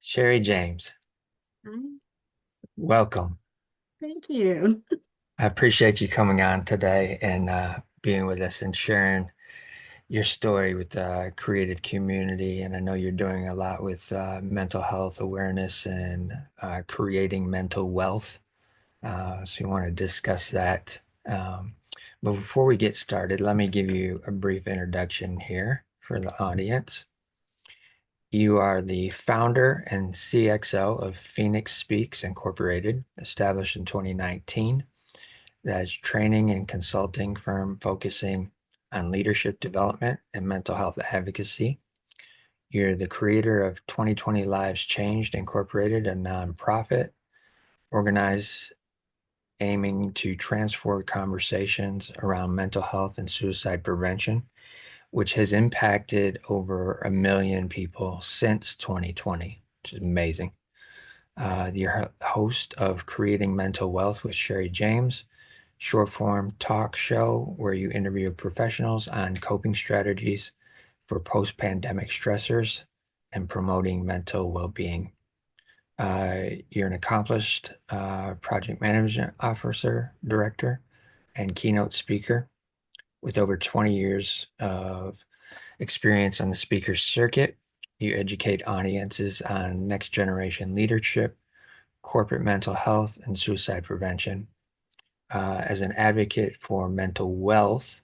Sherry James, Hi, welcome. thank you. I appreciate you coming on today and being with us and sharing your story with the creative community. And I know you're doing a lot with mental health awareness and creating mental wealth. So you want to discuss that. But before we get started, let me give you a brief introduction here for the audience. You are the founder and CXO of Phoenix Speaks Incorporated, established in 2019. That's training and consulting firm focusing on leadership development and mental health advocacy. You're the creator of 2020 Lives Changed Incorporated, a nonprofit organized aiming to transform conversations around mental health and suicide prevention, which has impacted over 1 million people since 2020, which is amazing. You're host of Creating Mental Wealth with Sherry James, short form talk show where you interview professionals on coping strategies for post pandemic stressors and promoting mental well being. You're an accomplished project management officer, director, and keynote speaker with over 20 years of experience on the speaker circuit. You educate audiences on next generation leadership, corporate mental health, and suicide prevention. As an advocate for mental wealth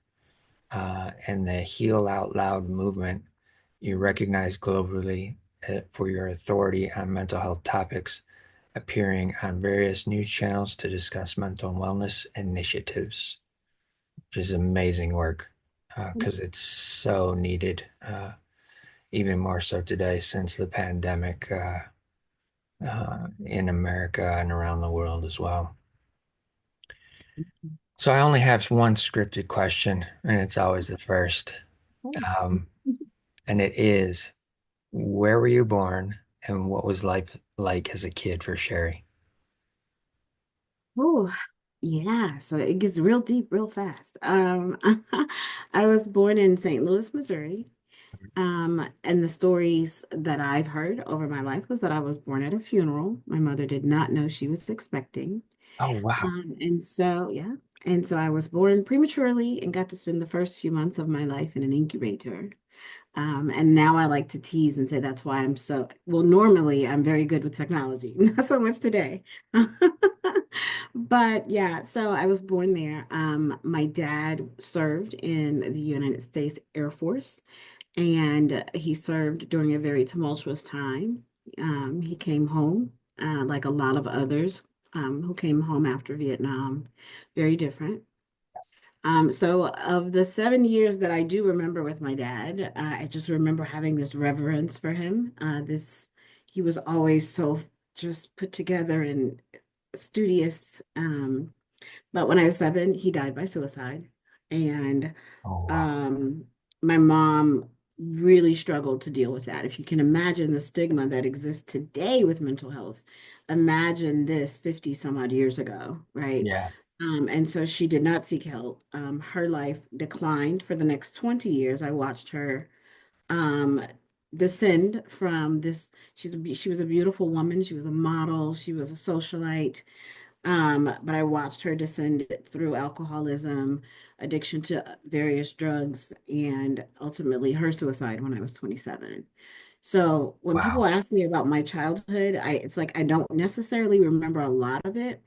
and the Heal Out Loud movement, you recognize globally for your authority on mental health topics, appearing on various news channels to discuss mental wellness initiatives, which is amazing work because it's so needed, even more so today since the pandemic in America and around the world as well. So I only have one scripted question, and it's always the first. Um, and it is, where were you born and what was life like as a kid for Sherry? Oh, yeah. So it gets real deep real fast. I was born in St. Louis, Missouri. And the stories that I've heard over my life was that I was born at a funeral. My mother did not know she was expecting. Oh, wow. And so, yeah. And so I was born prematurely and got to spend the first few months of my life in an incubator. And now I like to tease and say that's why I'm so, well, normally I'm very good with technology, not so much today. But yeah, so I was born there. My dad served in the United States Air Force, and he served during a very tumultuous time. He came home, like a lot of others who came home after Vietnam, very different. So of the 7 years that I do remember with my dad, I just remember having this reverence for him. He was always so just put together and studious. But when I was 7, he died by suicide. And Oh, wow. um, my mom really struggled to deal with that. If you can imagine the stigma that exists today with mental health, imagine this 50 some odd years ago, right? Yeah. And so she did not seek help. Her life declined for the next 20 years. I watched her um, descend from this. She was a beautiful woman. She was a model. She was a socialite. But I watched her descend through alcoholism, addiction to various drugs, and ultimately her suicide when I was 27. So when people Wow. ask me about my childhood, it's like I don't necessarily remember a lot of it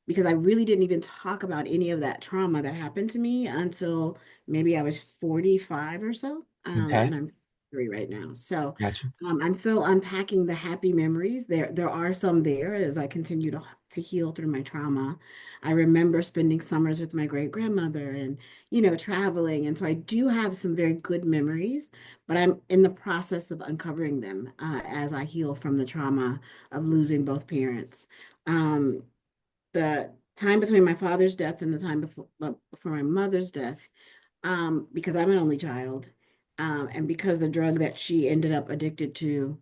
because I really didn't even talk about any of that trauma that happened to me until maybe I was 45 or so. Okay. And I'm 3 right now. So Gotcha. I'm still unpacking the happy memories. There are some there as I continue to heal through my trauma. I remember spending summers with my great grandmother and, traveling. And so I do have some very good memories, but I'm in the process of uncovering them as I heal from the trauma of losing both parents. Um, the time between my father's death and the time before my mother's death, because I'm an only child, and because the drug that she ended up addicted to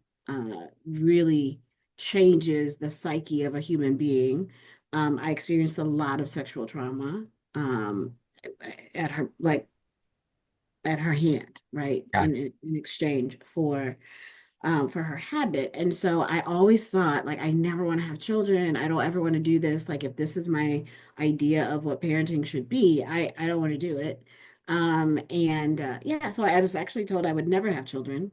really changes the psyche of a human being. I experienced a lot of sexual trauma um, at her at her hand, right? Got In exchange for for her habit. And so I always thought, like, I never want to have children. I don't ever want to do this. Like, if this is my idea of what parenting should be, I don't want to do it. And yeah, so I was actually told I would never have children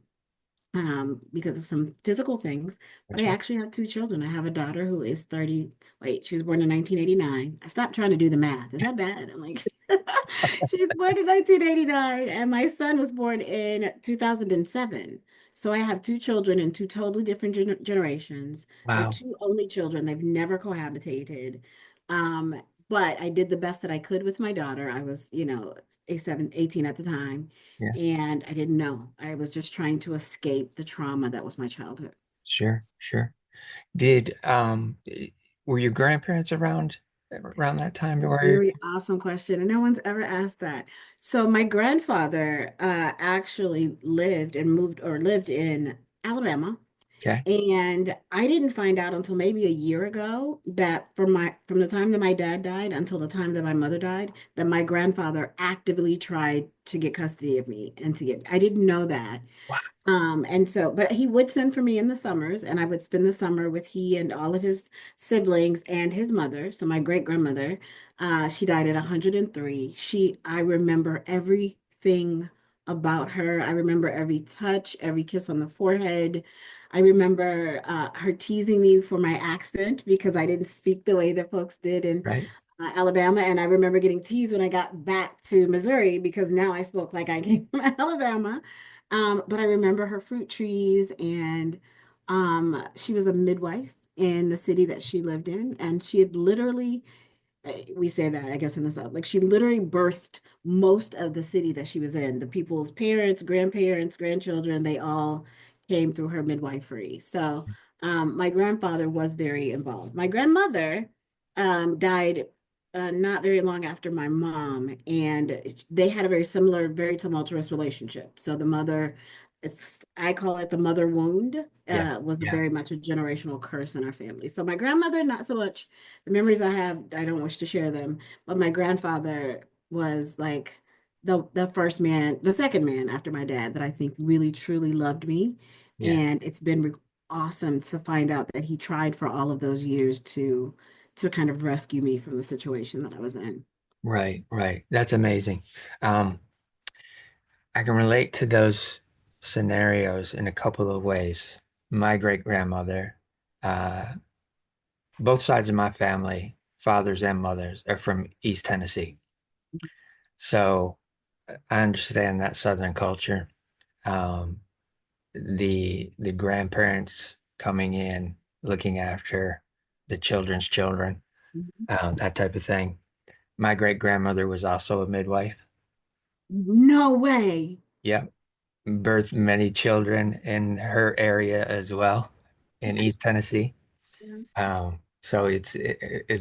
because of some physical things. But I Gotcha. actually have two children. I have a daughter who is 30. Wait, she was born in 1989. I stopped trying to do the math. Is that bad? I'm like, she's born in 1989, and my son was born in 2007. So I have two children in two totally different generations. They're Wow. two only children. They've never cohabitated. Um, but I did the best that I could with my daughter. I was, a 18 at the time. Yeah. And I didn't know. I was just trying to escape the trauma that was my childhood. Sure. Sure. Did were your grandparents around that time where you Very awesome question. And no one's ever asked that. So my grandfather actually lived in Alabama. okay? And I didn't find out until maybe a year ago that from the time that my dad died until the time that my mother died, that my grandfather actively tried to get custody of me and I didn't know that. Wow. And so, but he would send for me in the summers, and I would spend the summer with he and all of his siblings and his mother. So my great grandmother, she died at 103. I remember everything about her. I remember every touch, every kiss on the forehead. I remember her teasing me for my accent because I didn't speak the way that folks did in Right. Alabama. And I remember getting teased when I got back to Missouri because now I spoke like I came from Alabama. But I remember her fruit trees, and she was a midwife in the city that she lived in. And she had literally we say that, I guess, in the South. Like she literally birthed most of the city that she was in. The people's parents, grandparents, grandchildren, they all came through her midwifery. So my grandfather was very involved. My grandmother died not very long after my mom, and they had a very similar, very tumultuous relationship. So the mother, I call it the mother wound, Yeah. was Yeah. very much a generational curse in our family. So my grandmother, not so much. The memories I have, I don't wish to share them, but my grandfather was like the first man, the second man after my dad that I think really truly loved me. Yeah. And it's been awesome to find out that he tried for all of those years to kind of rescue me from the situation that I was in. Right. Right. That's amazing. Um, I can relate to those scenarios in a couple of ways. My great grandmother, uh, both sides of my family, fathers and mothers, are from East Tennessee. So I understand that Southern culture. Um, the grandparents coming in, looking after the children's children, Mhm. that type of thing. My great grandmother was also a midwife. No way. Yep, birthed many children in her area as well, in East Tennessee. Yeah. So it's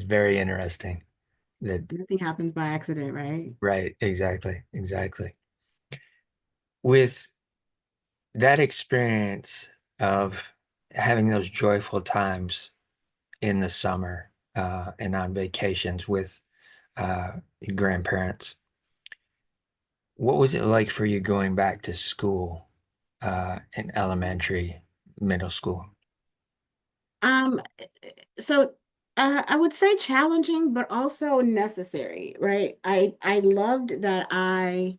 very interesting that Nothing happens by accident, right? right, exactly, exactly. With that experience of having those joyful times in the summer and on vacations with your grandparents. What was it like for you going back to school in elementary, middle school? Um, so I would say challenging, but also necessary, right? I loved that I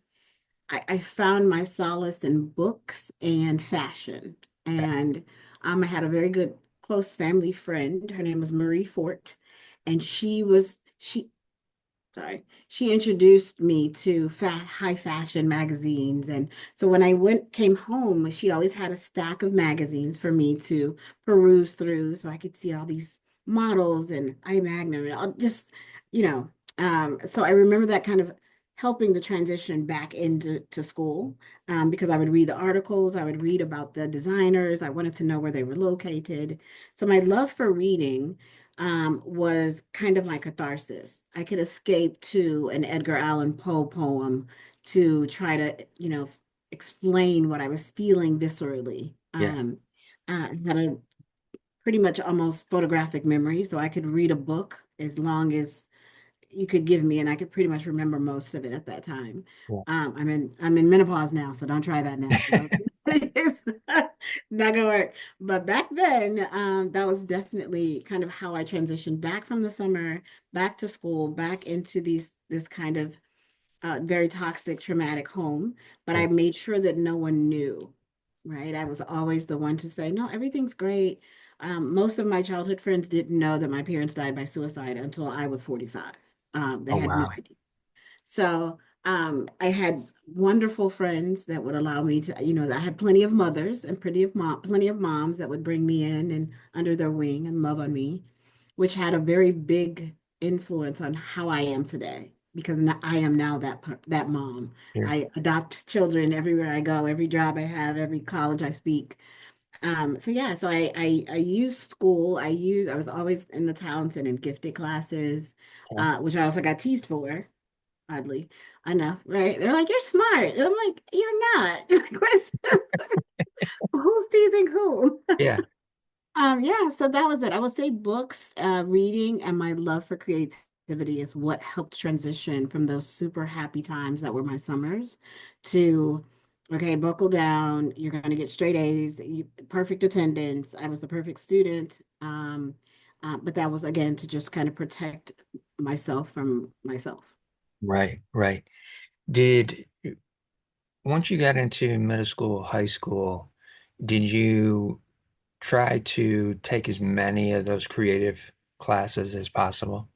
found my solace in books and fashion. And I had a very good close family friend. Her name was Marie Fort, and she introduced me to high fashion magazines. And so when I came home, she always had a stack of magazines for me to peruse through so I could see all these models and I Magnum and just, you know, so I remember that kind of helping the transition back into school because I would read the articles, I would read about the designers, I wanted to know where they were located. So my love for reading was kind of my catharsis. I could escape to an Edgar Allan Poe poem to try to, explain what I was feeling viscerally. Yeah, I had a pretty much almost photographic memory, so I could read a book as long as you could give me, and I could pretty much remember most of it at that time. yeah, I'm in menopause now, so don't try that now because Not gonna work. But back then, that was definitely kind of how I transitioned back from the summer, back to school, back into this kind of very toxic, traumatic home. But Yeah. I made sure that no one knew, right? I was always the one to say, no, everything's great. Most of my childhood friends didn't know that my parents died by suicide until I was 45. They Oh, had no wow. idea. So I had wonderful friends that would allow me to, I had plenty of mothers and plenty of moms that would bring me in and under their wing and love on me, which had a very big influence on how I am today because I am now that mom. Here. I adopt children everywhere I go, every job I have, every college I speak. So yeah, so I used school. I was always in the talented and gifted classes, Okay. which I also got teased for oddly enough, right? They're like, "You're smart." And I'm like, "You're not." Who's teasing who? Yeah. Yeah, so that was it. I would say books, reading, and my love for creativity is what helped transition from those super happy times that were my summers to, okay, buckle down. You're going to get straight A's, perfect attendance. I was the perfect student. But that was again to just kind of protect myself from myself. Right. Right. Did Once you got into middle school, high school, did you try to take as many of those creative classes as possible?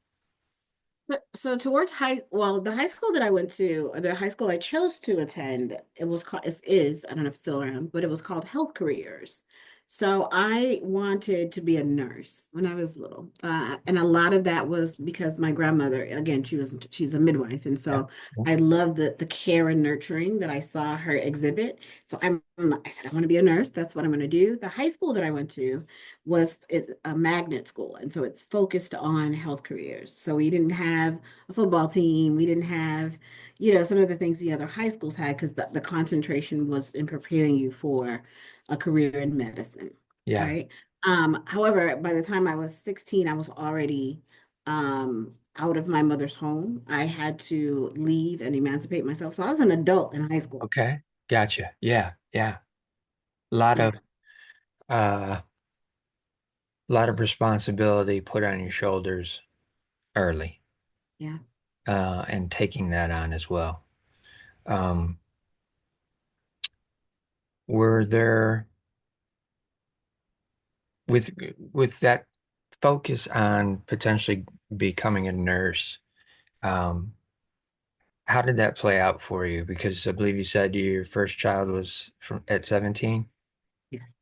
So towards well, the high school that I went to, or the high school I chose to attend, it was called, I don't know if it's still around, but it was called Health Careers. So I wanted to be a nurse when I was little. And a lot of that was because my grandmother, again, she's a midwife. And Yeah. so Yeah. I love the care and nurturing that I saw her exhibit. So I said, I want to be a nurse. That's what I'm going to do. The high school that I went to is a magnet school, and so it's focused on health careers. So we didn't have a football team, we didn't have, some of the things the other high schools had because the concentration was in preparing you for a career in medicine, Yeah. right? However, by the time I was 16, I was already out of my mother's home. I had to leave and emancipate myself. So I was an adult in high school. Okay. Gotcha. Yeah. Yeah. A lot Yeah, of uh lot of responsibility put on your shoulders early, yeah. and taking that on as well. Um, were there with that focus on potentially becoming a nurse, um, how did that play out for you? Because I believe you said your first child was at 17. Yes.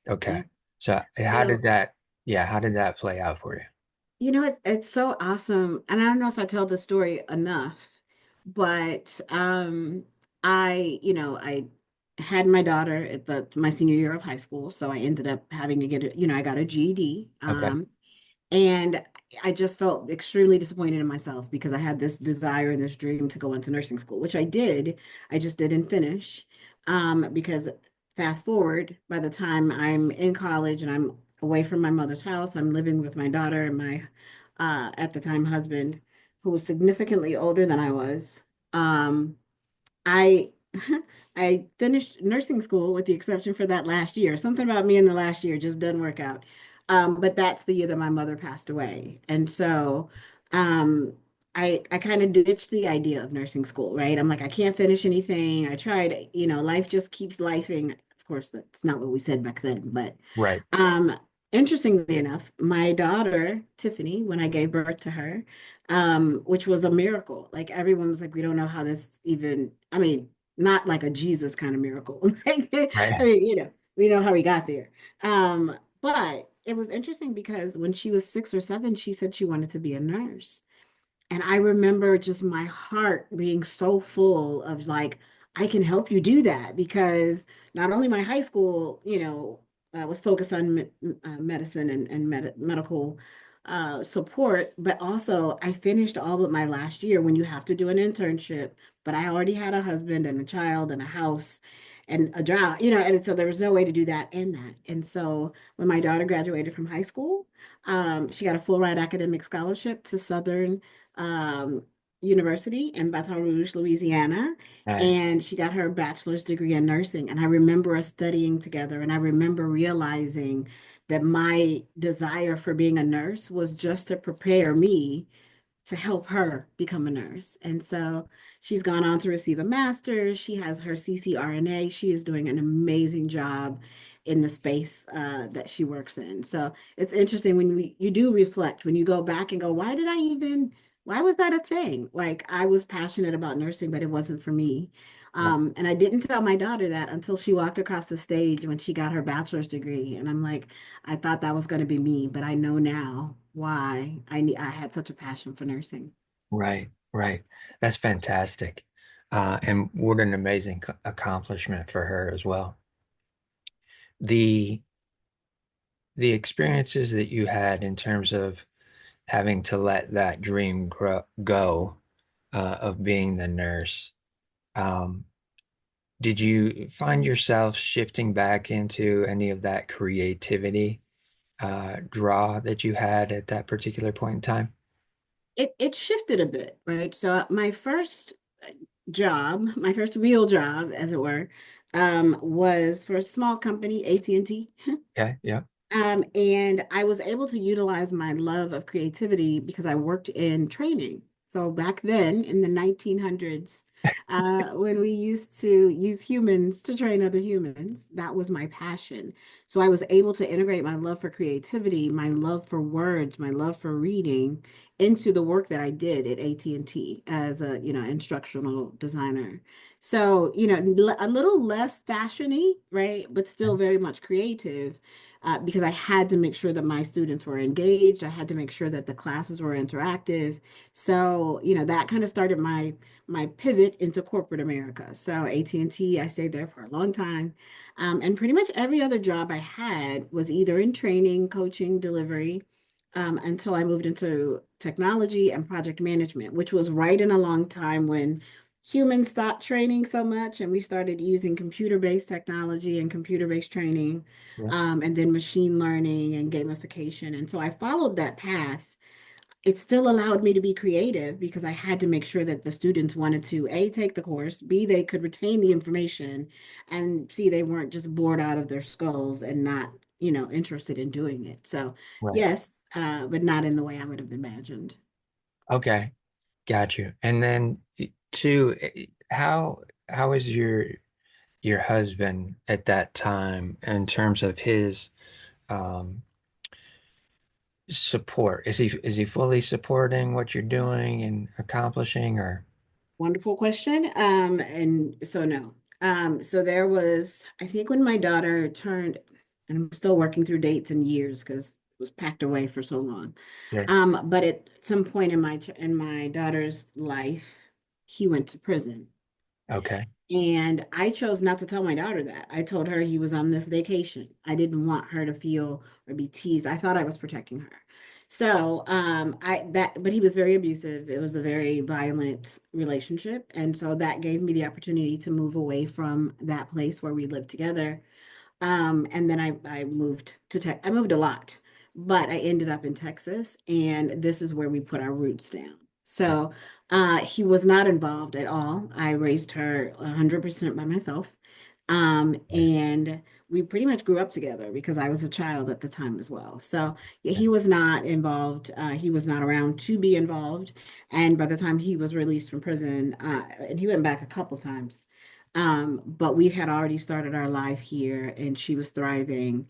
Okay. Yeah. So So how did that play out for you? It's so awesome. And I don't know if I tell the story enough, but I had my daughter at my senior year of high school, so I ended up having to I got a GED. Okay. And I just felt extremely disappointed in myself because I had this desire and this dream to go into nursing school, which I did. I just didn't finish. Because fast forward, by the time I'm in college and I'm away from my mother's house, I'm living with my daughter and my at the time husband, who was significantly older than I was. Um, I I finished nursing school with the exception for that last year. Something about me in the last year just doesn't work out. But that's the year that my mother passed away. And so um, I kind of ditched the idea of nursing school, right? I'm like, I can't finish anything. I tried, life just keeps lifing. Of course, that's not what we said back then, but Right. um, interestingly enough, my daughter, Tiffany, when I gave birth to her, which was a miracle. Like everyone was like, we don't know how this even, I mean, not like a Jesus kind of miracle. Like, I Right. mean, we know how he got there. But it was interesting because when she was 6 or 7, she said she wanted to be a nurse. And I remember just my heart being so full of like, I can help you do that because not only my high school, was focused on medicine and medical support, but also I finished all but my last year when you have to do an internship. But I already had a husband and a child and a house and a job, and so there was no way to do that and that. And so when my daughter graduated from high school, she got a full ride academic scholarship to Southern. University in Baton Rouge, Louisiana, Nice. and she got her bachelor's degree in nursing. And I remember us studying together, and I remember realizing that my desire for being a nurse was just to prepare me to help her become a nurse. And so she's gone on to receive a master's. She has her CCRNA. She is doing an amazing job in the space that she works in. So it's interesting when you do reflect, when you go back and go, why was that a thing? Like I was passionate about nursing, but it wasn't for me. Right. And I didn't tell my daughter that until she walked across the stage when she got her bachelor's degree. And I'm like, I thought that was going to be me, but I know now why I had such a passion for nursing. Right. Right. That's fantastic. And what an amazing accomplishment for her as well. The the experiences that you had in terms of having to let that dream go of being the nurse. Um, did you find yourself shifting back into any of that creativity draw that you had at that particular point in time? It shifted a bit, right? So my first job, my first real job, as it were, was for a small company, AT&T. Okay, yeah, And I was able to utilize my love of creativity because I worked in training. So back then in the 1900s, when we used to use humans to train other humans, that was my passion. So I was able to integrate my love for creativity, my love for words, my love for reading into the work that I did at AT&T as a, instructional designer. So, a little less fashiony, right? But still very much creative because I had to make sure that my students were engaged. I had to make sure that the classes were interactive. So, that kind of started my pivot into corporate America. So AT&T, I stayed there for a long time. And pretty much every other job I had was either in training, coaching, delivery, until I moved into technology and project management, which was right in a long time when humans stopped training so much and we started using computer-based technology and computer-based training, yeah, and then machine learning and gamification. And so I followed that path. It still allowed me to be creative because I had to make sure that the students wanted to A, take the course, B, they could retain the information, and C, they weren't just bored out of their skulls and not, interested in doing it. So right. yes, but not in the way I would have imagined. Okay, got you. And then two, how is your husband at that time in terms of his um support? Is he fully supporting what you're doing and accomplishing or Wonderful question. And so no. So there was, I think when my daughter turned, and I'm still working through dates and years because it was packed away for so long. yeah, But at some point in my daughter's life, he went to prison. okay. And I chose not to tell my daughter that. I told her he was on this vacation. I didn't want her to feel or be teased. I thought I was protecting her. So, but he was very abusive. It was a very violent relationship. And so that gave me the opportunity to move away from that place where we lived together, and then I moved to Tech. I moved a lot, but I ended up in Texas, and this is where we put our roots down. So he was not involved at all. I raised her 100% by myself. Okay. And we pretty much grew up together because I was a child at the time as well. So yeah, Okay. he was not involved. He was not around to be involved. And by the time he was released from prison, and he went back a couple times, but we had already started our life here, and she was thriving.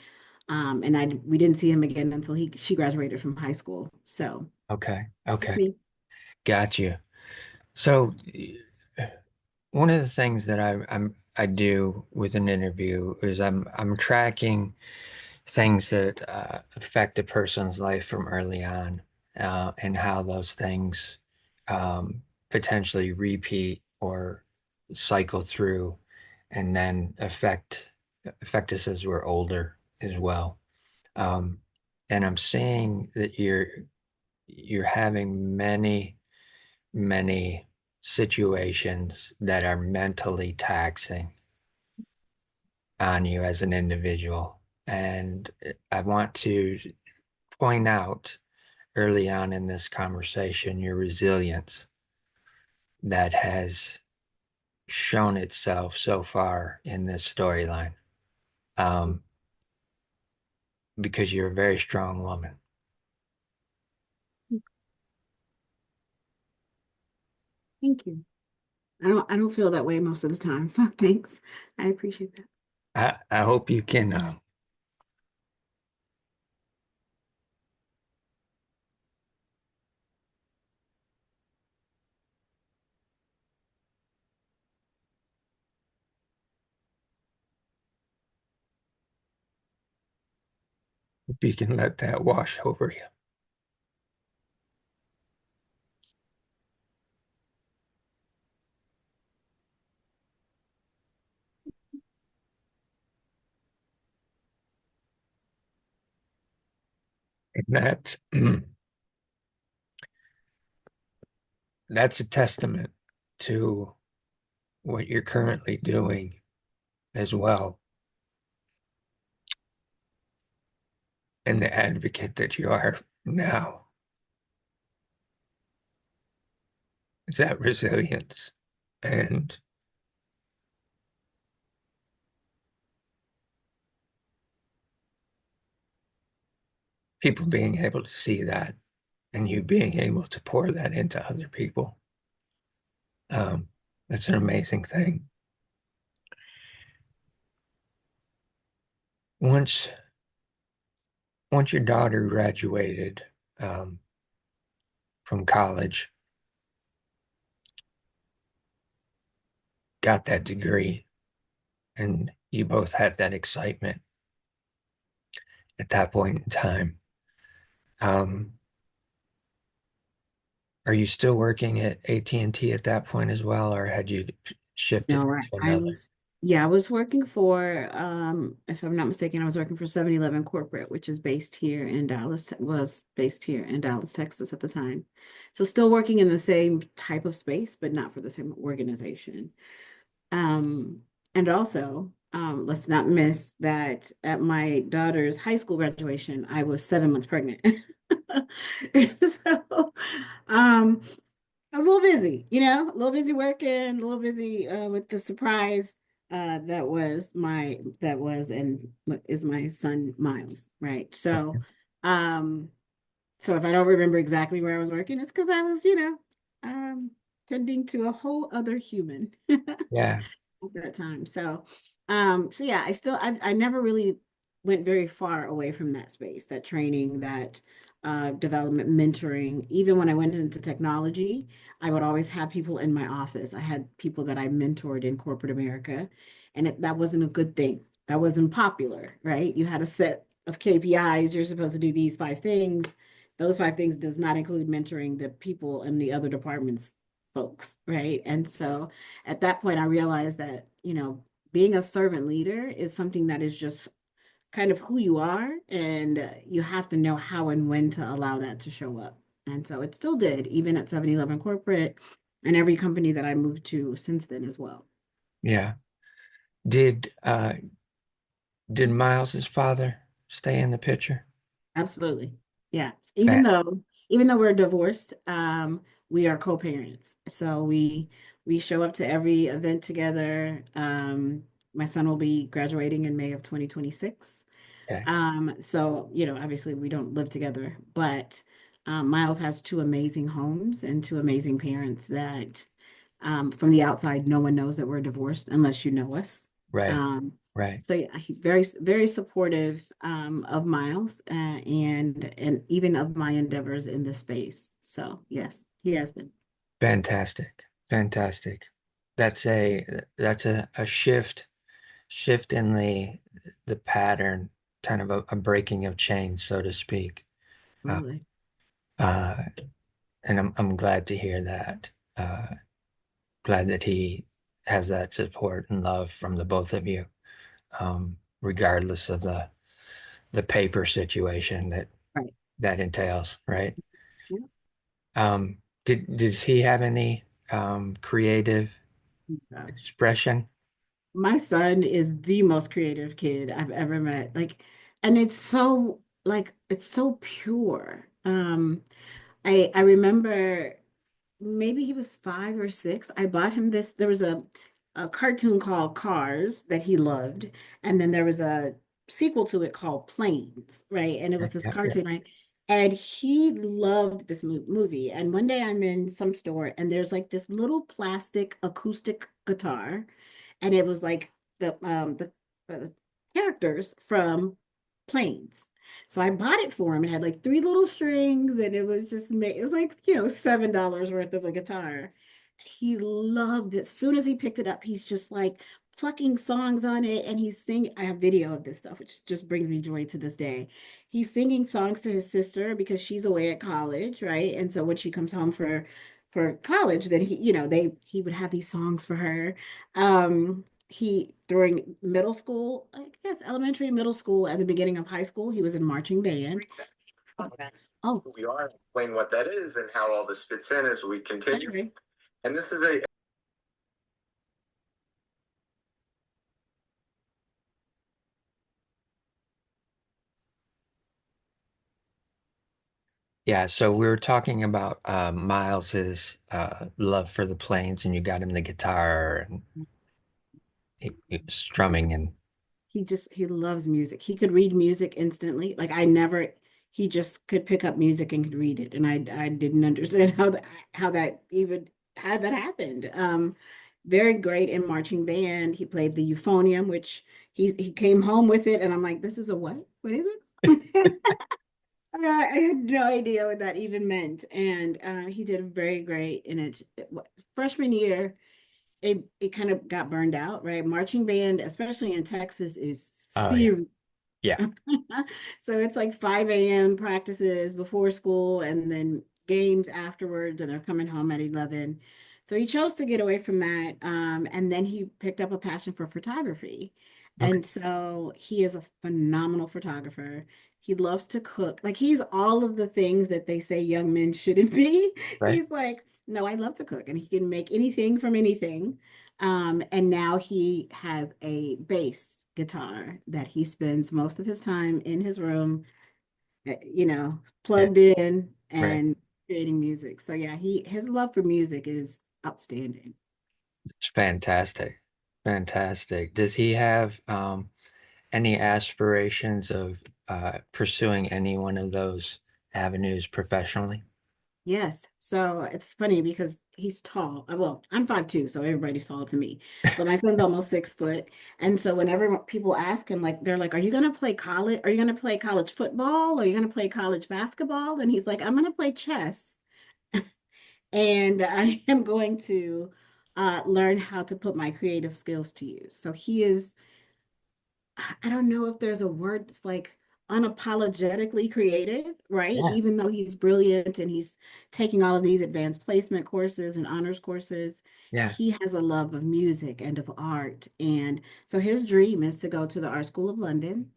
And we didn't see him again until she graduated from high school. So Okay. that's Okay. me. Got you. So one of the things that I do with an interview is I'm tracking things that affect a person's life from early on, and how those things potentially repeat or cycle through and then affect us as we're older as well. Um, and I'm seeing that you're having many situations that are mentally taxing on you as an individual. And I want to point out early on in this conversation your resilience. that has shown itself so far in this storyline. Um, because you're a very strong woman. Thank you. I don't feel that way most of the time, so thanks. I appreciate that. I hope you can hope you can let that wash over you. And that that's a testament to what you're currently doing as well, and the advocate that you are now. Is that resilience and people being able to see that and you being able to pour that into other people. Um, that's an amazing thing. Once once your daughter graduated um, from college, got that degree, and you both had that excitement at that point in time. Um, are you still working at AT&T at that point as well, or had you shifted No, to I another? was, yeah, I was working for, if I'm not mistaken, I was working for 7-Eleven Corporate, which is based here in Dallas, was based here in Dallas, Texas at the time. So still working in the same type of space, but not for the same organization. Um, and also, let's not miss that at my daughter's high school graduation, I was 7 months pregnant. So, um, I was a little busy, a little busy working, a little busy with the surprise that was and is my son Miles, right? Um, so if I don't remember exactly where I was working, it's because I was, um, tending to a whole other human. Yeah, At that time. So yeah, I never really went very far away from that space, that training, that development, mentoring. Even when I went into technology, I would always have people in my office. I had people that I mentored in corporate America, and that wasn't a good thing. That wasn't popular, right? You had a set of KPIs. You're supposed to do these 5 things. Those 5 things does not include mentoring the people in the other departments, folks, right? And so at that point, I realized that, being a servant leader is something that is just kind of who you are, and you have to know how and when to allow that to show up. And so it still did, even at 7-Eleven Corporate and every company that I moved to since then as well. yeah. Did did Miles's father stay in the picture? Absolutely. Yeah. That, Even though we're divorced, we are co-parents. So we show up to every event together. My son will be graduating in May of 2026. okay, So, obviously we don't live together, but Miles has 2 amazing homes and 2 amazing parents that from the outside, no one knows that we're divorced unless you know us. right, Um, right. so yeah, he's very, very supportive of Miles and even of my endeavors in this space. So yes, he has been. Fantastic. Fantastic. That's a shift in the pattern, kind of a breaking of chains, so to speak. Uh, Absolutely. uh, and I'm glad to hear that. Glad that he has that support and love from the both of you, regardless of the paper situation Right. that entails, right? Yeah. Did he have any creative Oh, gosh. expression? My son is the most creative kid I've ever met. And it's so pure. I remember. maybe he was 5 or 6. I bought him this. There was a cartoon called Cars that he loved, and then there was a sequel to it called Planes, right? And it Yeah, was this yeah, yeah. cartoon, right? And he loved this movie. And one day I'm in some store, and there's like this little plastic acoustic guitar, and it was like the characters from Planes. So I bought it for him. It had like three little strings, and it was just made, it was like, $7 worth of a guitar. He loved it. As soon as he picked it up, he's just like plucking songs on it, and he's singing. I have video of this stuff, which just brings me joy to this day. He's singing songs to his sister because she's away at college, right? And so when she comes home for college, then he would have these songs for her. He during middle school, I guess elementary, middle school, at the beginning of high school, he was in marching band. Oh, Who we are, explain what that is, and how all this fits in as we continue. okay. And this is a Yeah, so we were talking about Miles's love for the planes, and you got him the guitar, and he was strumming, and He loves music. He could read music instantly. Like I never he just could pick up music and could read it. And I didn't understand how that even had that happened. Very great in marching band. He played the euphonium, which he came home with it, and I'm like, this is a what? What is it? I had no idea what that even meant. And he did very great in it. Freshman year, it kind of got burned out, right? Marching band, especially in Texas, is oh yeah, serious. yeah, So it's like 5 a.m. practices before school and then games afterwards, and they're coming home at 11. So he chose to get away from that. And then he picked up a passion for photography. okay, And so he is a phenomenal photographer. He loves to cook. Like he's all of the things that they say young men shouldn't be. right, He's like, no, I love to cook, and he can make anything from anything. And now he has a bass guitar that he spends most of his time in his room, yeah, plugged in right. and creating music. So yeah, his love for music is outstanding. It's fantastic, fantastic. Does he have any aspirations of pursuing any one of those avenues professionally? Yes. So it's funny because he's tall. Well, I'm 5'2", so everybody's tall to me. But my son's almost 6 foot. And so whenever people ask him, like, they're like, are you gonna play college? Are you gonna play college football? Are you gonna play college basketball? And he's like, I'm gonna play chess. And I am going to learn how to put my creative skills to use. So he is, I don't know if there's a word that's like unapologetically creative, right? Yeah, Even though he's brilliant and he's taking all of these advanced placement courses and honors courses, yeah, he has a love of music and of art. And so his dream is to go to the Art School of London.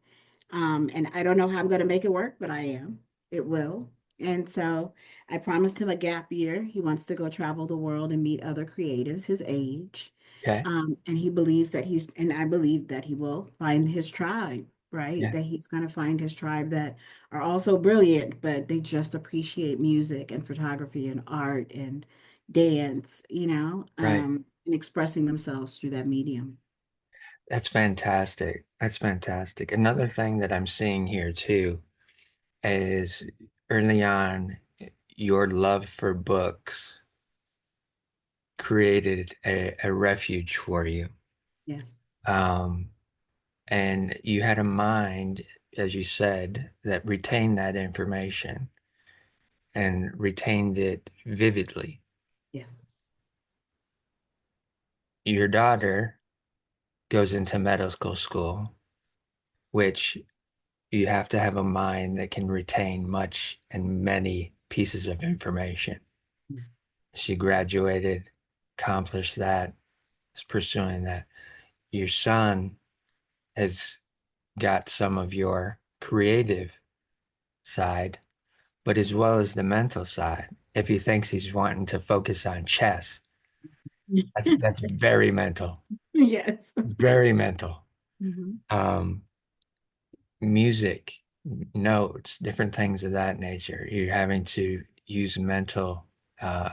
And I don't know how I'm going to make it work, but I am. It will. And so I promised him a gap year. He wants to go travel the world and meet other creatives his age. okay, And he believes that and I believe that he will find his tribe, right? yeah, That he's going to find his tribe that are also brilliant, but they just appreciate music and photography and art and dance, right. and expressing themselves through that medium. That's fantastic. That's fantastic. Another thing that I'm seeing here too is early on, your love for books created a refuge for you. Yes. Um, and you had a mind, as you said, that retained that information and retained it vividly. Yes. Your daughter goes into medical school, which you have to have a mind that can retain much and many pieces of information. Yes. She graduated, accomplished that, is pursuing that. Your son has got some of your creative side, but as well as the mental side. If he thinks he's wanting to focus on chess, that's very mental, Yes. very mental. Mhm. Um, Music, notes, different things of that nature. You're having to use mental uh,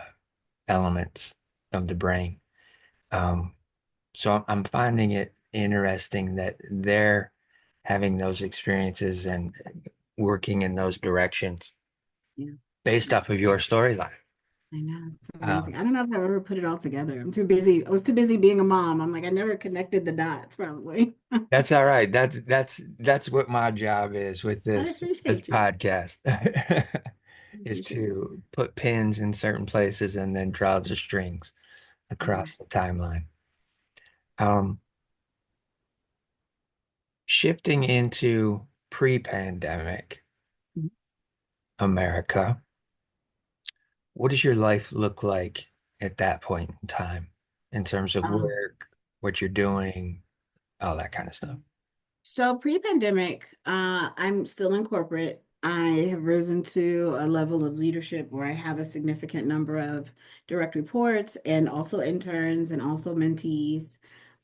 elements of the brain. Um, so I'm finding it interesting that they're having those experiences and working in those directions Yeah. based off of your storyline. I know, it's amazing. Um, I don't know if I've ever put it all together. I'm too busy. I was too busy being a mom. I'm like, I never connected the dots, probably. that's all right. That's what my job is with I this appreciate you. podcast I is appreciate you. to put pins in certain places and then draw the strings Mhm. across the timeline. Um, Shifting into pre-pandemic America, what does your life look like at that point in time in terms of Um, work, what you're doing, all that kind of stuff? So pre-pandemic, I'm still in corporate. I have risen to a level of leadership where I have a significant number of direct reports and also interns and also mentees.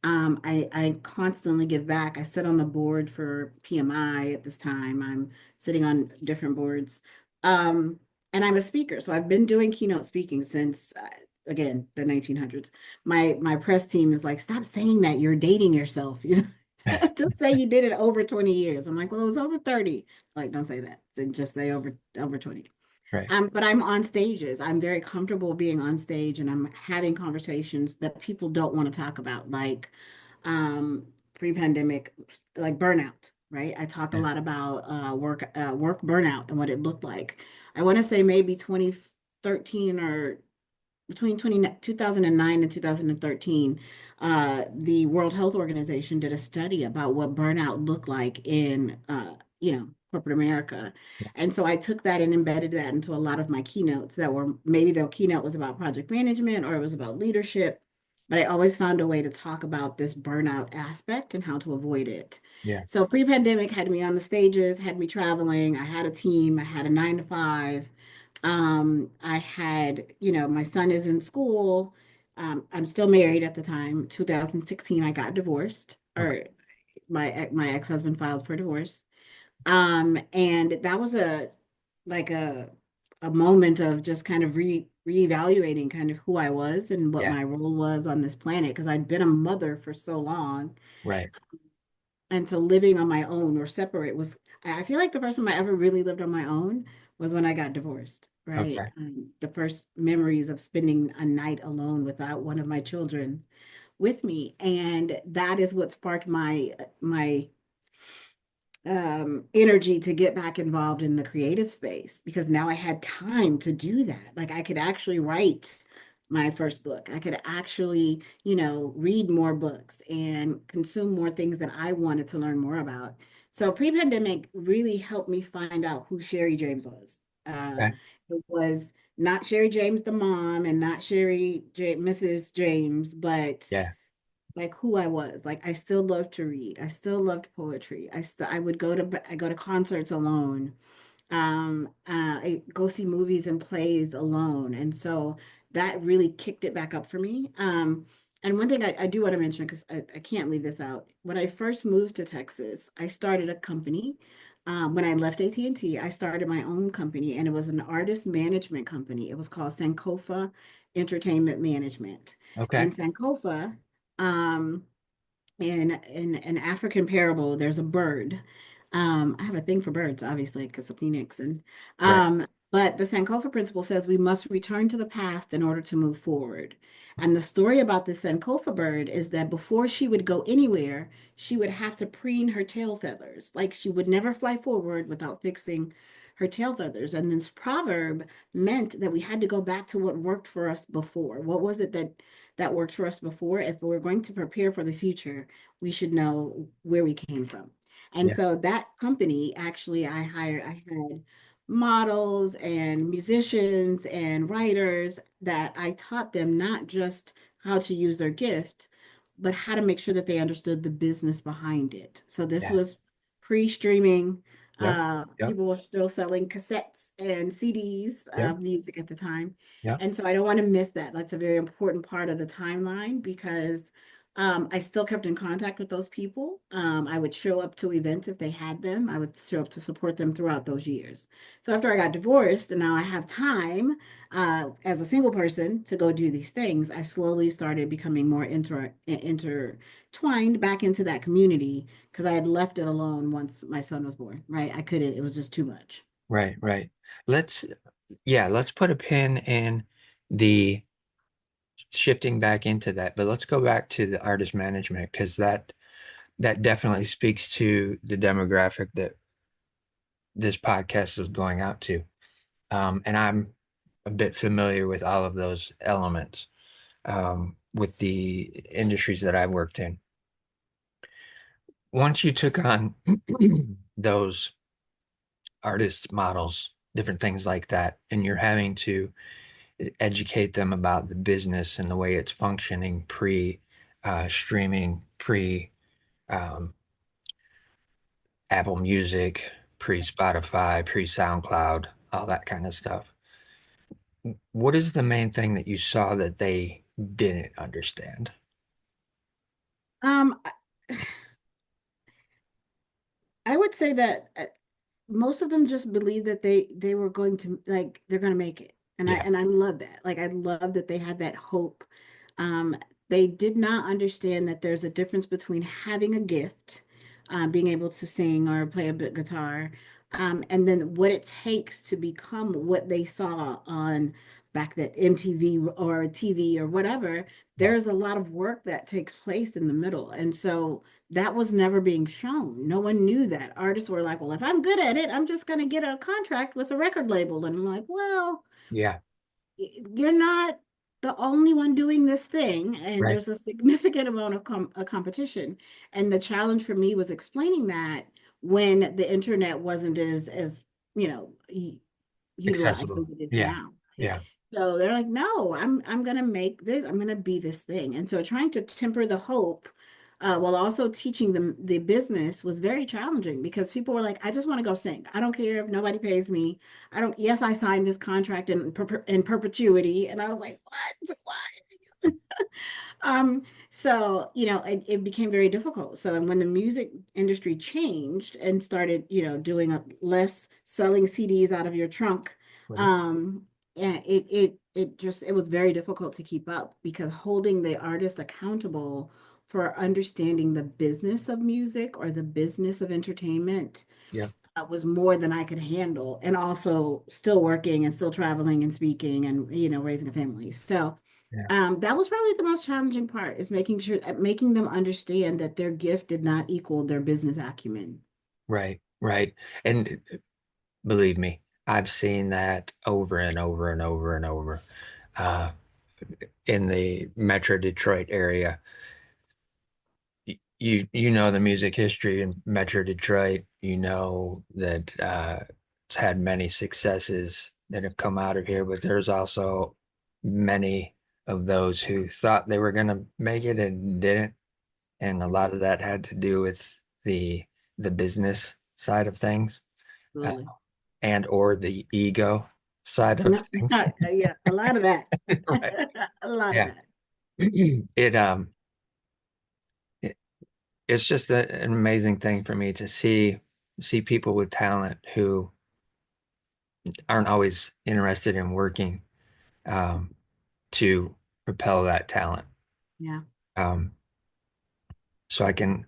I constantly give back. I sit on the board for PMI at this time. I'm sitting on different boards. Um, and I'm a speaker. So I've been doing keynote speaking since, again, the 1900s. My press team is like, stop saying that. You're dating yourself. Just say you did it over 20 years. I'm like, well, it was over 30. Like, don't say that. Then just say over 20. Right. But I'm on stages. I'm very comfortable being on stage and I'm having conversations that people don't want to talk about, like um pre-pandemic, like burnout, right? I talked a Yeah. lot about work burnout and what it looked like. I want to say maybe 2013 or between 2009 and 2013, the World Health Organization did a study about what burnout looked like in, corporate America. And so I took that and embedded that into a lot of my keynotes that were maybe the keynote was about project management or it was about leadership, but I always found a way to talk about this burnout aspect and how to avoid it. Yeah. So pre-pandemic had me on the stages, had me traveling. I had a team, I had a 9 to 5. I had, my son is in school. I'm still married at the time. 2016, I got divorced, Okay. or my ex-husband filed for divorce. And that was a moment of just kind of reevaluating kind of who I was and what Yeah. my role was on this planet because I'd been a mother for so long, Right. and so living on my own or separate was, I feel like the first time I ever really lived on my own was when I got divorced, right? Okay. The first memories of spending a night alone without one of my children with me. And that is what sparked my energy to get back involved in the creative space because now I had time to do that. Like I could actually write my first book. I could actually, read more books and consume more things that I wanted to learn more about. So pre-pandemic really helped me find out who Sherry James was. Okay. It was not Sherry James, the mom, and not Mrs. James, but Yeah. like who I was. Like I still loved to read. I still loved poetry. I go to concerts alone. I go see movies and plays alone. And so that really kicked it back up for me. And one thing I do want to mention, because I can't leave this out. When I first moved to Texas, I started a company. When I left AT&T, I started my own company, and it was an artist management company. It was called Sankofa Entertainment Management. Okay. And Sankofa, um, in an African parable, there's a bird. I have a thing for birds, obviously, because of Phoenix. And Right. but the Sankofa principle says we must return to the past in order to move forward. And the story about the Sankofa bird is that before she would go anywhere, she would have to preen her tail feathers. Like she would never fly forward without fixing her tail feathers. And this proverb meant that we had to go back to what worked for us before. What was it that worked for us before? If we're going to prepare for the future, we should know where we came from. And Yeah. so that company, actually, I had models and musicians and writers that I taught them not just how to use their gift, but how to make sure that they understood the business behind it. So this Yeah. was pre-streaming. Yep. Yep. People were still selling cassettes and CDs Yep. of music at the time. Yep. And so I don't want to miss that. That's a very important part of the timeline because I still kept in contact with those people. I would show up to events if they had them. I would show up to support them throughout those years. So after I got divorced and now I have time as a single person to go do these things, I slowly started becoming more intertwined back into that community because I had left it alone once my son was born, right? I couldn't, it was just too much. Right, right. Let's, yeah, let's put a pin in the shifting back into that, but let's go back to the artist management because that definitely speaks to the demographic that this podcast is going out to. And I'm a bit familiar with all of those elements with the industries that I worked in. Once you took on those artist models, different things like that, and you're having to educate them about the business and the way it's functioning pre streaming, pre um, Apple Music, pre Spotify, pre SoundCloud, all that kind of stuff. What is the main thing that you saw that they didn't understand? Um, I would say that most of them just believed that they were going to like they're going to make it, Yeah, and I love that. Like I love that they had that hope. um they did not understand that there's a difference between having a gift, being able to sing or play a bit guitar, and then what it takes to become what they saw on back that MTV or TV or whatever. right. There's a lot of work that takes place in the middle, and so that was never being shown. No one knew that. Artists were like, well, if I'm good at it, I'm just going to get a contract with a record label. And I'm like, well, Yeah, you're not the only one doing this thing. And right. there's a significant amount of competition. And the challenge for me was explaining that when the internet wasn't as, you know, utilized Accessible. as it is Yeah, now. Right? yeah, So they're like, no, I'm gonna make this, I'm gonna be this thing. And so trying to temper the hope while also teaching them the business was very challenging because people were like, I just want to go sing. I don't care if nobody pays me. I don't, yes, I signed this contract in perpetuity. And I was like, what? Why? So, it became very difficult. So, and when the music industry changed and started, doing less selling CDs out of your trunk, right. um, and it was very difficult to keep up because holding the artist accountable for understanding the business of music or the business of entertainment Yeah, was more than I could handle, and also still working and still traveling and speaking and raising a family. So yeah, that was probably the most challenging part is making them understand that their gift did not equal their business acumen. right, right. And believe me, I've seen that over and over and over and over uh, in the Metro Detroit area. You know the music history in Metro Detroit. You know that it's had many successes that have come out of here, but there's also many of those who thought they were going to make it and didn't, and a lot of that had to do with the business side of things, uh, Absolutely. and or the ego side of No, things. yeah, a lot of that. Right. A lot of Yeah. that. It it, it's just an amazing thing for me to see people with talent who aren't always interested in working um, to propel that talent. Yeah. Um, so I can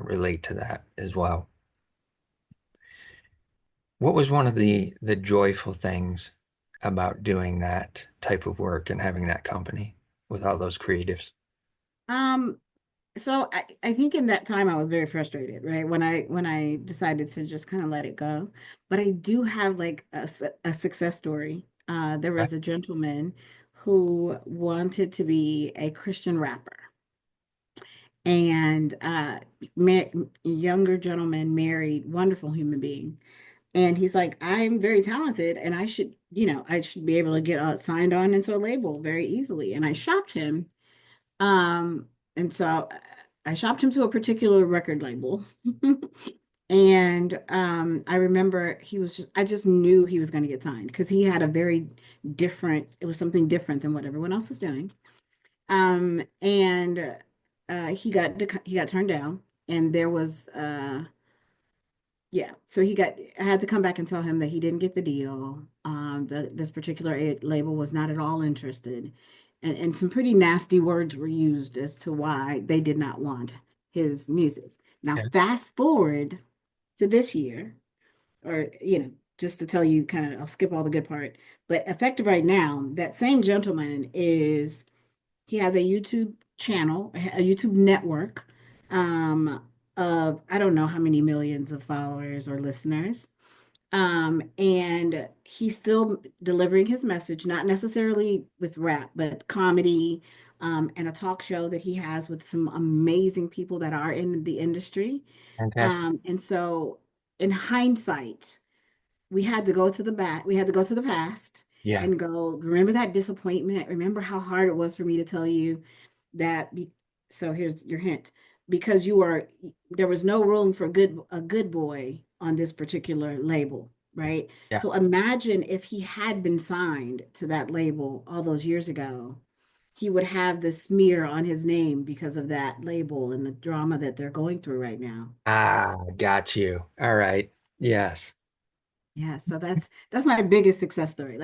relate to that as well. What was one of the joyful things about doing that type of work and having that company with all those creatives? Um, so I think in that time I was very frustrated, right? When I decided to just kind of let it go. But I do have like a success story. There Right. was a gentleman who wanted to be a Christian rapper. And younger gentleman, married, wonderful human being. And he's like, I'm very talented and I should be able to get signed on into a label very easily. And I shopped him. And so I shopped him to a particular record label. And I remember I just knew he was going to get signed because he had a very it was something different than what everyone else was doing. And he got turned down, and there was yeah, so I had to come back and tell him that he didn't get the deal. This particular label was not at all interested, and some pretty nasty words were used as to why they did not want his music. Now, Yeah. fast forward to this year, or just to tell you, kind of, I'll skip all the good part, but effective right now, that same gentleman is he has a YouTube channel, a YouTube network, of I don't know how many millions of followers or listeners. And he's still delivering his message, not necessarily with rap, but comedy, and a talk show that he has with some amazing people that are in the industry. Fantastic. And so, in hindsight, we had to go to the past Yeah. and go, remember that disappointment? Remember how hard it was for me to tell you that so here's your hint. Because there was no room for a good boy on this particular label, right? Yeah. So imagine if he had been signed to that label all those years ago, he would have the smear on his name because of that label and the drama that they're going through right now. Ah, got you. All right. Yes. Yeah, so that's my biggest success story.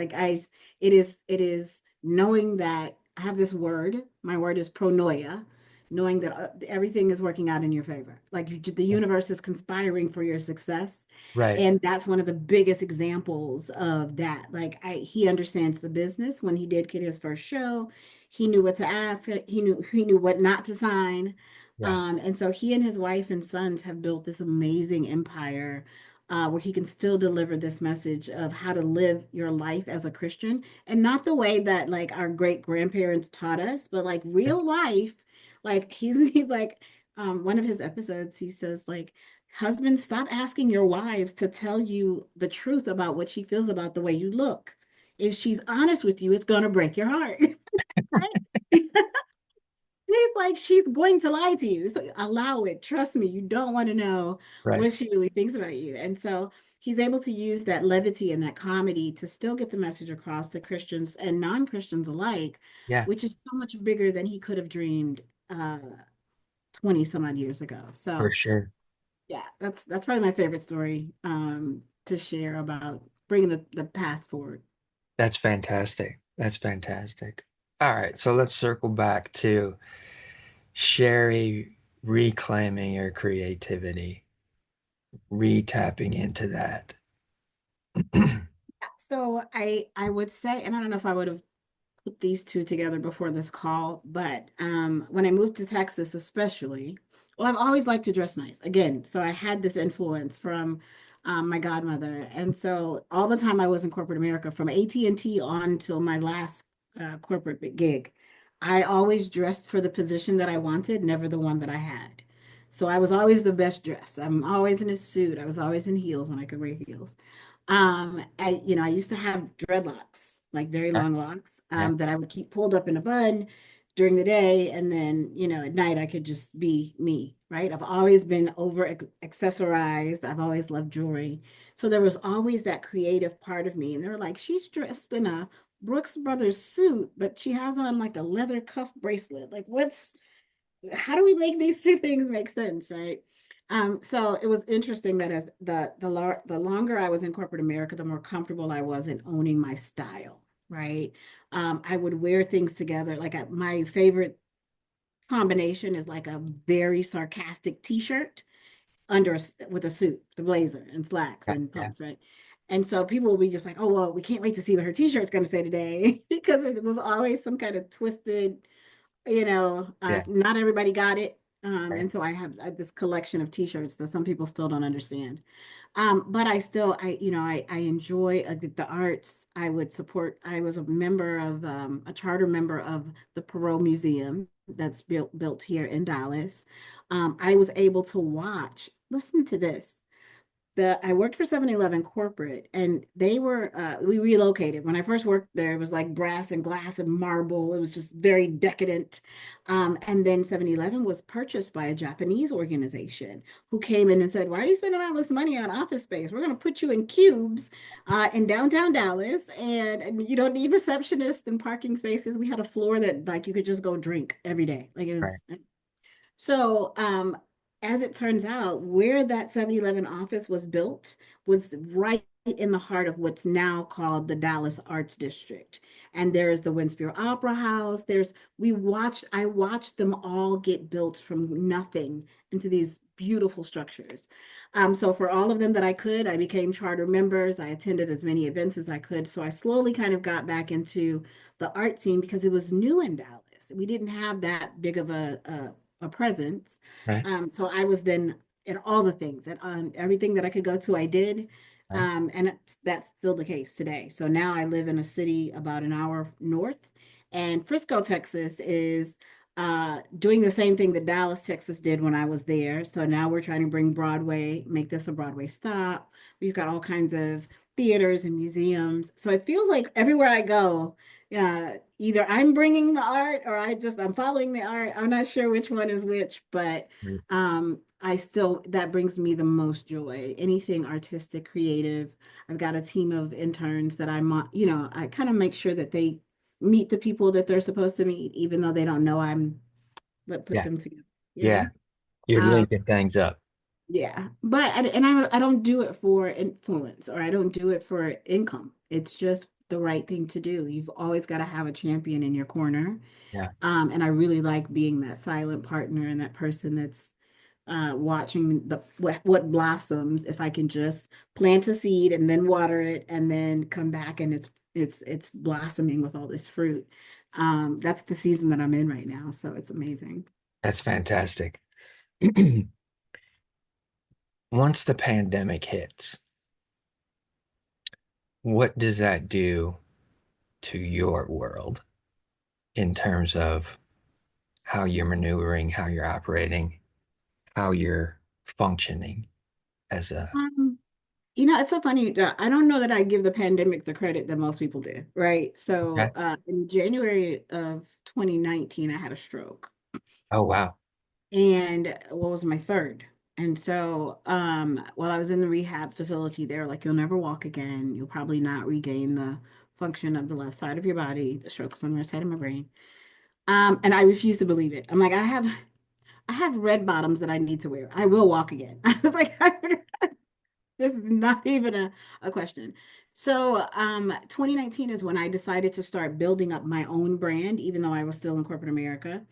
It is knowing that I have this word. My word is pronoia, knowing that everything is working out in your favor. Like the universe is conspiring for your success, Right. and that's one of the biggest examples of that. Like he understands the business. When he did get his first show, he knew what to ask. He knew what not to sign. Yeah. And so he and his wife and sons have built this amazing empire, where he can still deliver this message of how to live your life as a Christian, and not the way that like our great grandparents taught us, but like real life. Like he's like, one of his episodes, he says like, husbands, stop asking your wives to tell you the truth about what she feels about the way you look. If she's honest with you, it's gonna break your heart. Right? He's like, she's going to lie to you. So allow it. Trust me, you don't want to know Right. what she really thinks about you. And so he's able to use that levity and that comedy to still get the message across to Christians and non-Christians alike, Yeah, which is so much bigger than he could have dreamed 20 some odd years ago. for So sure. yeah, that's probably my favorite story, to share about bringing the past forward. That's fantastic. That's fantastic. All right, so let's circle back to Sherry reclaiming your creativity, re-tapping into that. So I would say, and I don't know if I would have put these two together before this call, but when I moved to Texas, especially, well, I've always liked to dress nice. Again, so I had this influence from my godmother, and so all the time I was in corporate America, from AT&T on till my last corporate gig, I always dressed for the position that I wanted, never the one that I had. So I was always the best dressed. I'm always in a suit. I was always in heels when I could wear heels. I used to have dreadlocks, like very Okay. long locks, Yeah. that I would keep pulled up in a bun during the day, and then, at night I could just be me, right? I've always been over accessorized. I've always loved jewelry. So there was always that creative part of me. And they were like, she's dressed in a Brooks Brothers suit, but she has on like a leather cuff bracelet. Like, how do we make these two things make sense, right? So it was interesting that as the longer I was in corporate America, the more comfortable I was in owning my style, right? I would wear things together. Like my favorite combination is like a very sarcastic T-shirt with a suit, the blazer and slacks Okay. and Yeah. pumps, right? And so people will be just like, "Oh well, we can't wait to see what her T-shirt's going to say today," because it was always some kind of twisted, Yeah. not everybody got it. Right. And so I have this collection of t-shirts that some people still don't understand. But I enjoy the arts. I was a member of, a charter member of the Perot Museum that's built here in Dallas. I was able to watch, listen to this, I worked for 7-Eleven corporate, and we relocated. When I first worked there, it was like brass and glass and marble. It was just very decadent. And then 7-Eleven was purchased by a Japanese organization who came in and said, "Why are you spending all this money on office space? We're going to put you in cubes in downtown Dallas, and you don't need receptionists and parking spaces." We had a floor that like you could just go drink every day. Like it Right. was. So, as it turns out, where that 7-Eleven office was built was right in the heart of what's now called the Dallas Arts District. And there's the Winspear Opera House. I watched them all get built from nothing into these beautiful structures. So for all of them that I could, I became charter members. I attended as many events as I could. So I slowly kind of got back into the art scene because it was new in Dallas. We didn't have that big of a presence. Right. So I was then at all the things and on everything that I could go to, I did. Right. That's still the case today. So now I live in a city about an hour north, and Frisco, Texas is doing the same thing that Dallas, Texas did when I was there. So now we're trying to bring Broadway, make this a Broadway stop. We've got all kinds of theaters and museums. So it feels like everywhere I go, either I'm bringing the art or I'm following the art. I'm not sure which one is which, but Right. I still that brings me the most joy. Anything artistic, creative. I've got a team of interns that I kind of make sure that they meet the people that they're supposed to meet, even though they don't know let put Yeah. them together, you Yeah. know? You're Um, linking things up. yeah, but I don't do it for influence or I don't do it for income. It's just the right thing to do. You've always got to have a champion in your corner. Yeah. And I really like being that silent partner and that person that's watching what blossoms. If I can just plant a seed and then water it and then come back and it's blossoming with all this fruit. That's the season that I'm in right now, so it's amazing. That's fantastic. Once the pandemic hits, what does that do to your world in terms of how you're maneuvering, how you're operating, how you're functioning as a Um, it's so funny. I don't know that I give the pandemic the credit that most people did, right? okay. So, in January of 2019, I had a stroke, Oh wow. and what was my third? And so, while I was in the rehab facility, they were like, "You'll never walk again. You'll probably not regain the function of the left side of your body. The stroke was on the right side of my brain." And I refused to believe it. I'm like, I have red bottoms that I need to wear. I will walk again. I was like, this is not even a question. So, 2019 is when I decided to start building up my own brand, even though I was still in corporate America.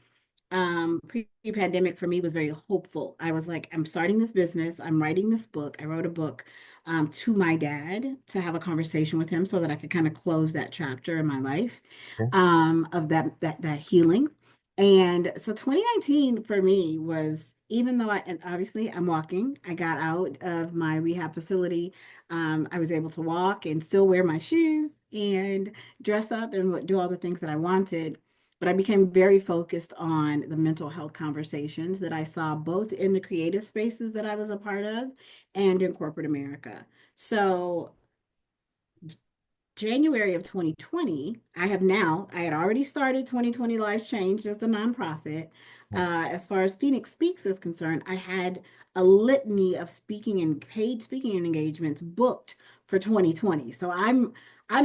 Pre-pandemic for me was very hopeful. I was like, I'm starting this business, I'm writing this book. I wrote a book to my dad to have a conversation with him so that I could kind of close that chapter in my life Yeah. of that healing. And so 2019 for me was, even though and obviously I'm walking, I got out of my rehab facility. I was able to walk and still wear my shoes and dress up and do all the things that I wanted, but I became very focused on the mental health conversations that I saw both in the creative spaces that I was a part of and in corporate America. So January of 2020, I had already started 2020 Lives Changed as the nonprofit. As far as Phoenix Speaks is concerned, I had a litany of speaking and paid speaking engagements booked for 2020. So I'm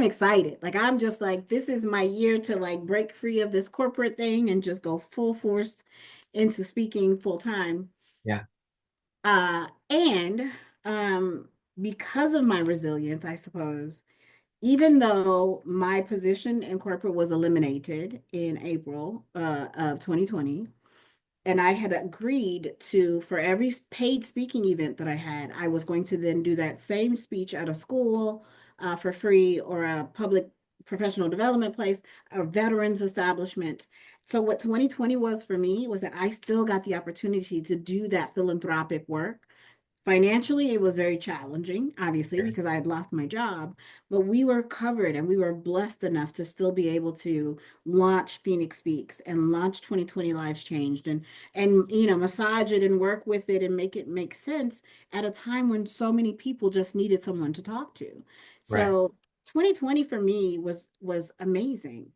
excited. Like I'm just like, this is my year to like break free of this corporate thing and just go full force into speaking full time. Yeah. And because of my resilience, I suppose, even though my position in corporate was eliminated in April of 2020, and I had agreed to, for every paid speaking event that I had, I was going to then do that same speech at a school for free or a public professional development place, a veterans establishment. So, what 2020 was for me was that I still got the opportunity to do that philanthropic work. Financially, it was very challenging, obviously, Okay. because I had lost my job, but we were covered and we were blessed enough to still be able to launch Phoenix Speaks and launch 2020 Lives Changed and massage it and work with it and make it make sense at a time when so many people just needed someone to talk to. Right. So 2020 for me was amazing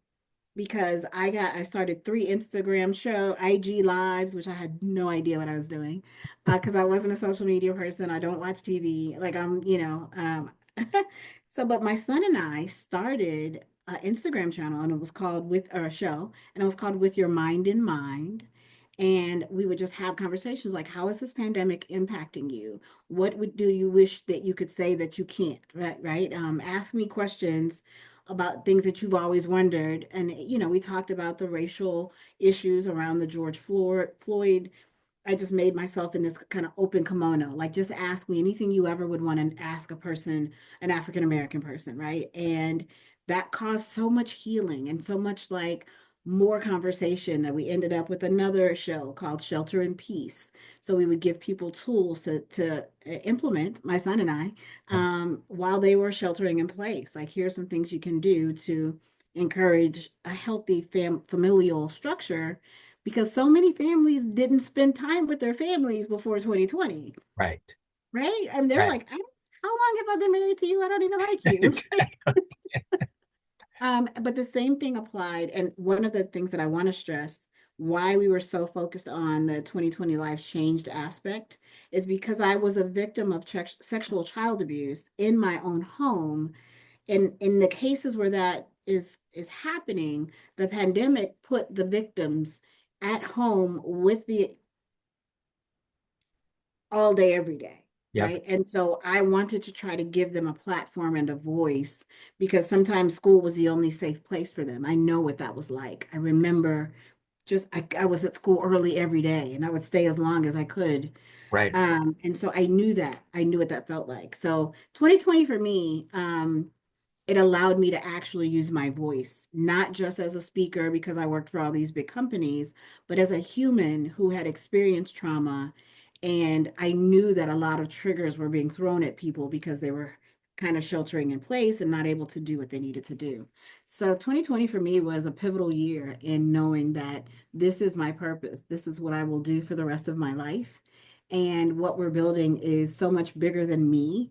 because I started 3 Instagram IG lives, which I had no idea what I was doing, because I wasn't a social media person. I don't watch TV. Like so but my son and I started an Instagram channel and it was called with or a show and it was called With Your Mind in Mind. And we would just have conversations like, how is this pandemic impacting you? What would do you wish that you could say that you can't, right? Right. Ask me questions about things that you've always wondered. And, we talked about the racial issues around the George Floyd. I just made myself in this kind of open kimono, like just ask me anything you ever would want to ask a person, an African American person, right? And that caused so much healing and so much like more conversation that we ended up with another show called Shelter in Peace. So we would give people tools to implement, my son and I, while they were sheltering in place. Like, here's some things you can do to encourage a healthy familial structure, because so many families didn't spend time with their families before 2020, Right. right? And they're Right. like, how long have I been married to you? I don't even like you. Exactly. But the same thing applied. And one of the things that I want to stress why we were so focused on the 2020 lives changed aspect is because I was a victim of sexual child abuse in my own home. And in the cases where that is happening, the pandemic put the victims at home with the all day, every day. Yep. Right. And so I wanted to try to give them a platform and a voice, because sometimes school was the only safe place for them. I know what that was like. I remember I was at school early every day and I would stay as long as I could. Right. And so I knew what that felt like. So 2020 for me, it allowed me to actually use my voice, not just as a speaker because I worked for all these big companies, but as a human who had experienced trauma. And I knew that a lot of triggers were being thrown at people because they were kind of sheltering in place and not able to do what they needed to do. So 2020 for me was a pivotal year in knowing that this is my purpose. This is what I will do for the rest of my life. And what we're building is so much bigger than me,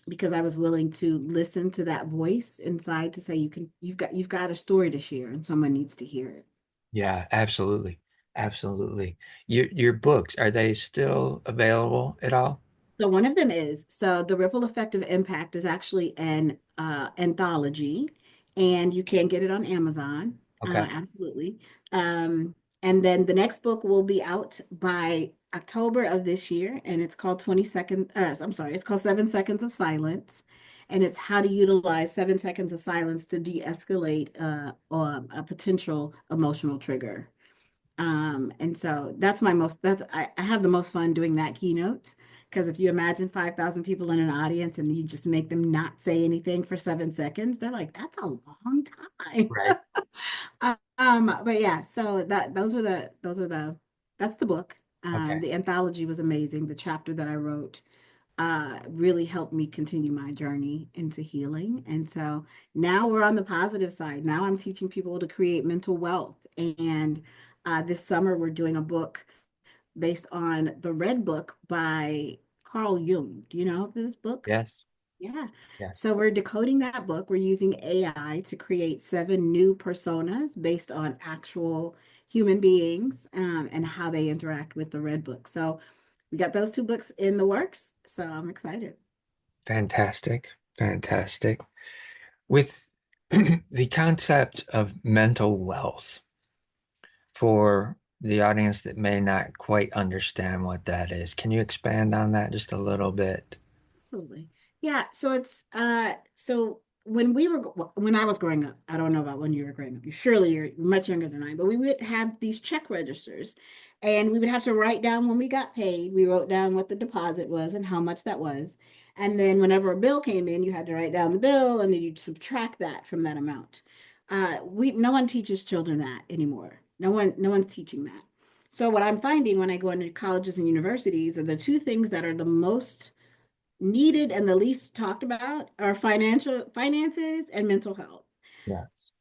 because I was willing to listen to that voice inside to say you've got a story to share and someone needs to hear it. Yeah, absolutely. Absolutely. Your books, are they still available at all? So one of them is, so the Ripple Effect of Impact is actually an anthology, and you can get it on Amazon. Okay. Absolutely. And then the next book will be out by October of this year, and it's called 7 Seconds of Silence. And it's how to utilize 7 seconds of silence to de-escalate or a potential emotional trigger. And so I have the most fun doing that keynote, because if you imagine 5,000 people in an audience and you just make them not say anything for 7 seconds, they're like, that's a long time. Right. But yeah, so that's the book. Okay. The anthology was amazing. The chapter that I wrote really helped me continue my journey into healing. And so now we're on the positive side. Now I'm teaching people to create mental wealth. And this summer, we're doing a book based on the Red Book by Carl Jung. Do you know this book? Yes. Yeah. Yes. So we're decoding that book. We're using AI to create 7 new personas based on actual human beings, and how they interact with the Red Book. So we got those 2 books in the works. So I'm excited. Fantastic. Fantastic. With the concept of mental wealth, for the audience that may not quite understand what that is, can you expand on that just a little bit? Absolutely. Yeah, so it's so when I was growing up, I don't know about when you were growing up. Surely you're much younger than I, but we would have these check registers, and we would have to write down when we got paid. We wrote down what the deposit was and how much that was. And then whenever a bill came in, you had to write down the bill and then you'd subtract that from that amount. We No one teaches children that anymore. No one's teaching that. So what I'm finding when I go into colleges and universities are the 2 things that are the most needed and the least talked about are finances and mental health, Yes.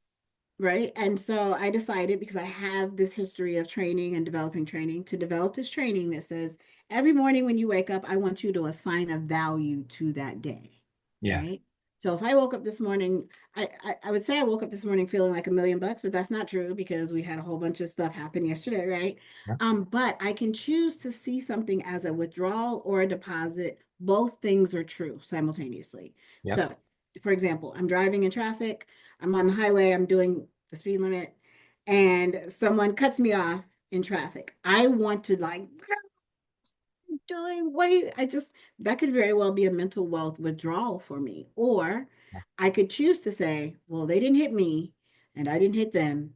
right? And so I decided, because I have this history of training and developing training, to develop this training that says every morning when you wake up, I want you to assign a value to that day, Yeah. right? So if I woke up this morning, I would say I woke up this morning feeling like $1 million, but that's not true because we had a whole bunch of stuff happen yesterday, right? Yeah. But I can choose to see something as a withdrawal or a deposit. Both things are true simultaneously. Yep. So, for example, I'm driving in traffic. I'm on the highway, I'm doing the speed limit, and someone cuts me off. in traffic. I want to like doing what are you I just that could very well be a mental wealth withdrawal for me. Or I could choose to say, well, they didn't hit me and I didn't hit them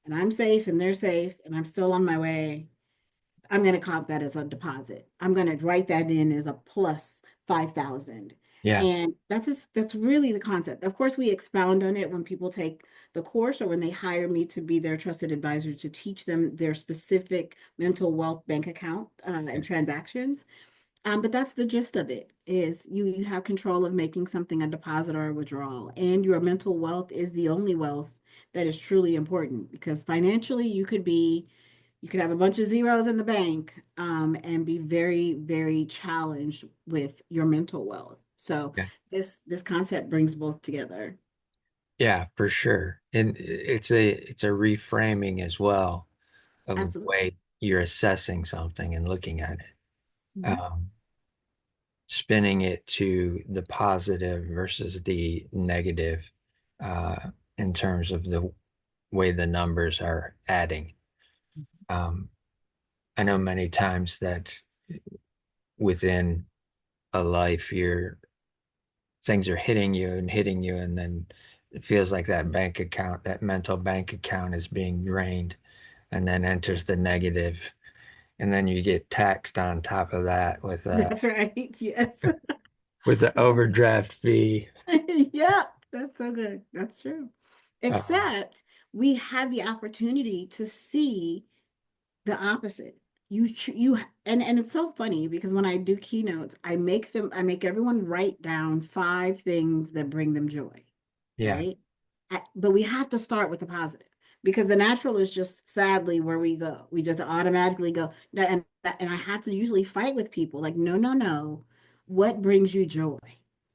and I'm safe and they're safe and I'm still on my way. I'm going to count that as a deposit. I'm going to write that in as a plus 5,000. Yeah. And that's really the concept. Of course, we expound on it when people take the course or when they hire me to be their trusted advisor to teach them their specific mental wealth bank account Yeah. and transactions. But that's the gist of it is you have control of making something a deposit or a withdrawal. And your mental wealth is the only wealth that is truly important because financially you could have a bunch of zeros in the bank and be very, very challenged with your mental wealth. So Yeah. this concept brings both together. Yeah, for sure. And it's a reframing as well of the Absolutely. way you're assessing something and looking at it. Mhm. Um, Spinning it to the positive versus the negative in terms of the way the numbers are adding. Um, I know many times that within a life, things are hitting you, and then it feels like that bank account, that mental bank account is being drained, and then enters the negative, and then you get taxed on top of that That's right. Yes. with the overdraft fee. Yeah, that's so good. That's true. Um, Except we have the opportunity to see the opposite. You and it's so funny because when I do keynotes, I make everyone write down 5 things that bring them joy, yeah, right? But we have to start with the positive because the natural is just sadly where we go. We just automatically go, "No," and I have to usually fight with people like, no, no, no. What brings you joy?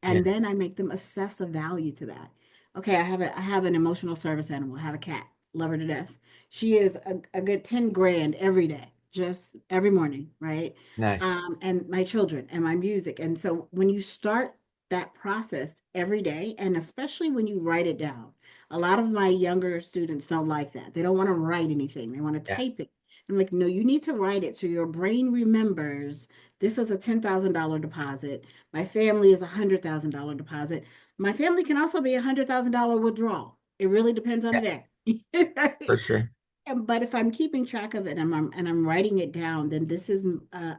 yeah, And then I make them assess the value to that. Okay, I have an emotional service animal. I have a cat, love her to death. She is a good 10 grand every day, just every morning, right? nice. And my children and my music. And so when you start that process every day, and especially when you write it down, a lot of my younger students don't like that. They don't want to write anything, they want to Yeah, type it. I'm like, no, you need to write it so your brain remembers this is a $10,000 deposit. My family is $100,000 deposit. My family can also be $100,000 withdrawal. It really depends on yeah, the day. for sure. But if I'm keeping track of it and I'm writing it down, then this is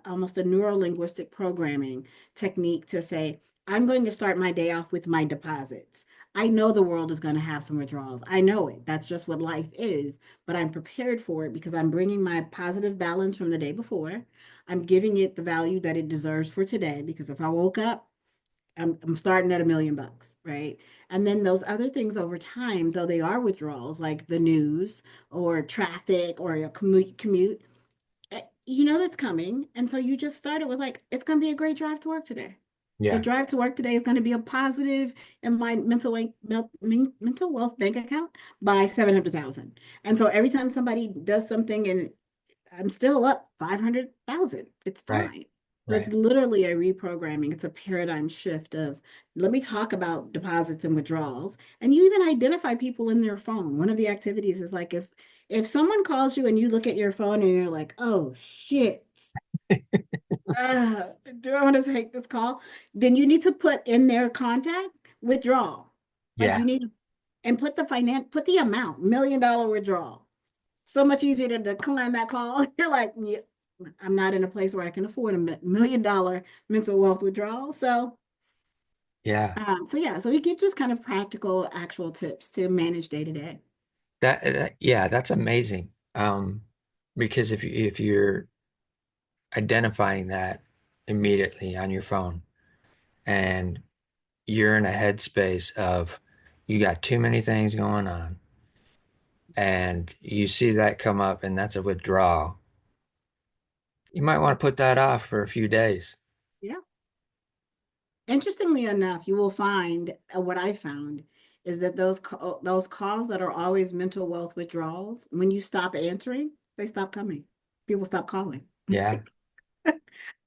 almost a neuro-linguistic programming technique to say, I'm going to start my day off with my deposits. I know the world is going to have some withdrawals. I know it. That's just what life is, but I'm prepared for it because I'm bringing my positive balance from the day before. I'm giving it the value that it deserves for today because if I woke up I'm starting at $1 million, right? And then those other things over time, though they are withdrawals, like the news or traffic or a commute, you know that's coming. And so you just started with like, it's going to be a great drive to work today. The Yeah, drive to work today is going to be a positive in my mental wealth bank account by 700,000. And so every time somebody does something and I'm still up 500,000. It's right, fine. So it's right. literally a reprogramming. It's a paradigm shift of let me talk about deposits and withdrawals. And you even identify people in their phone. One of the activities is like if someone calls you and you look at your phone and you're like, oh shit, uh, do I want to take this call? Then you need to put in their contact withdrawal. Like Yeah, you need and put the amount, $1 million withdrawal so much easier to decline that call. You're like, yeah, I'm not in a place where I can afford $1 million mental wealth withdrawal. yeah. So yeah, so we get just kind of practical, actual tips to manage day to day. Yeah, that's amazing. Because if you're identifying that immediately on your phone and you're in a headspace of you got too many things going on and you see that come up and that's a withdrawal, you might want to put that off for a few days. Yeah. Interestingly enough, you will find what I found is that those calls that are always mental wealth withdrawals, when you stop answering, they stop coming. People stop calling. Yeah,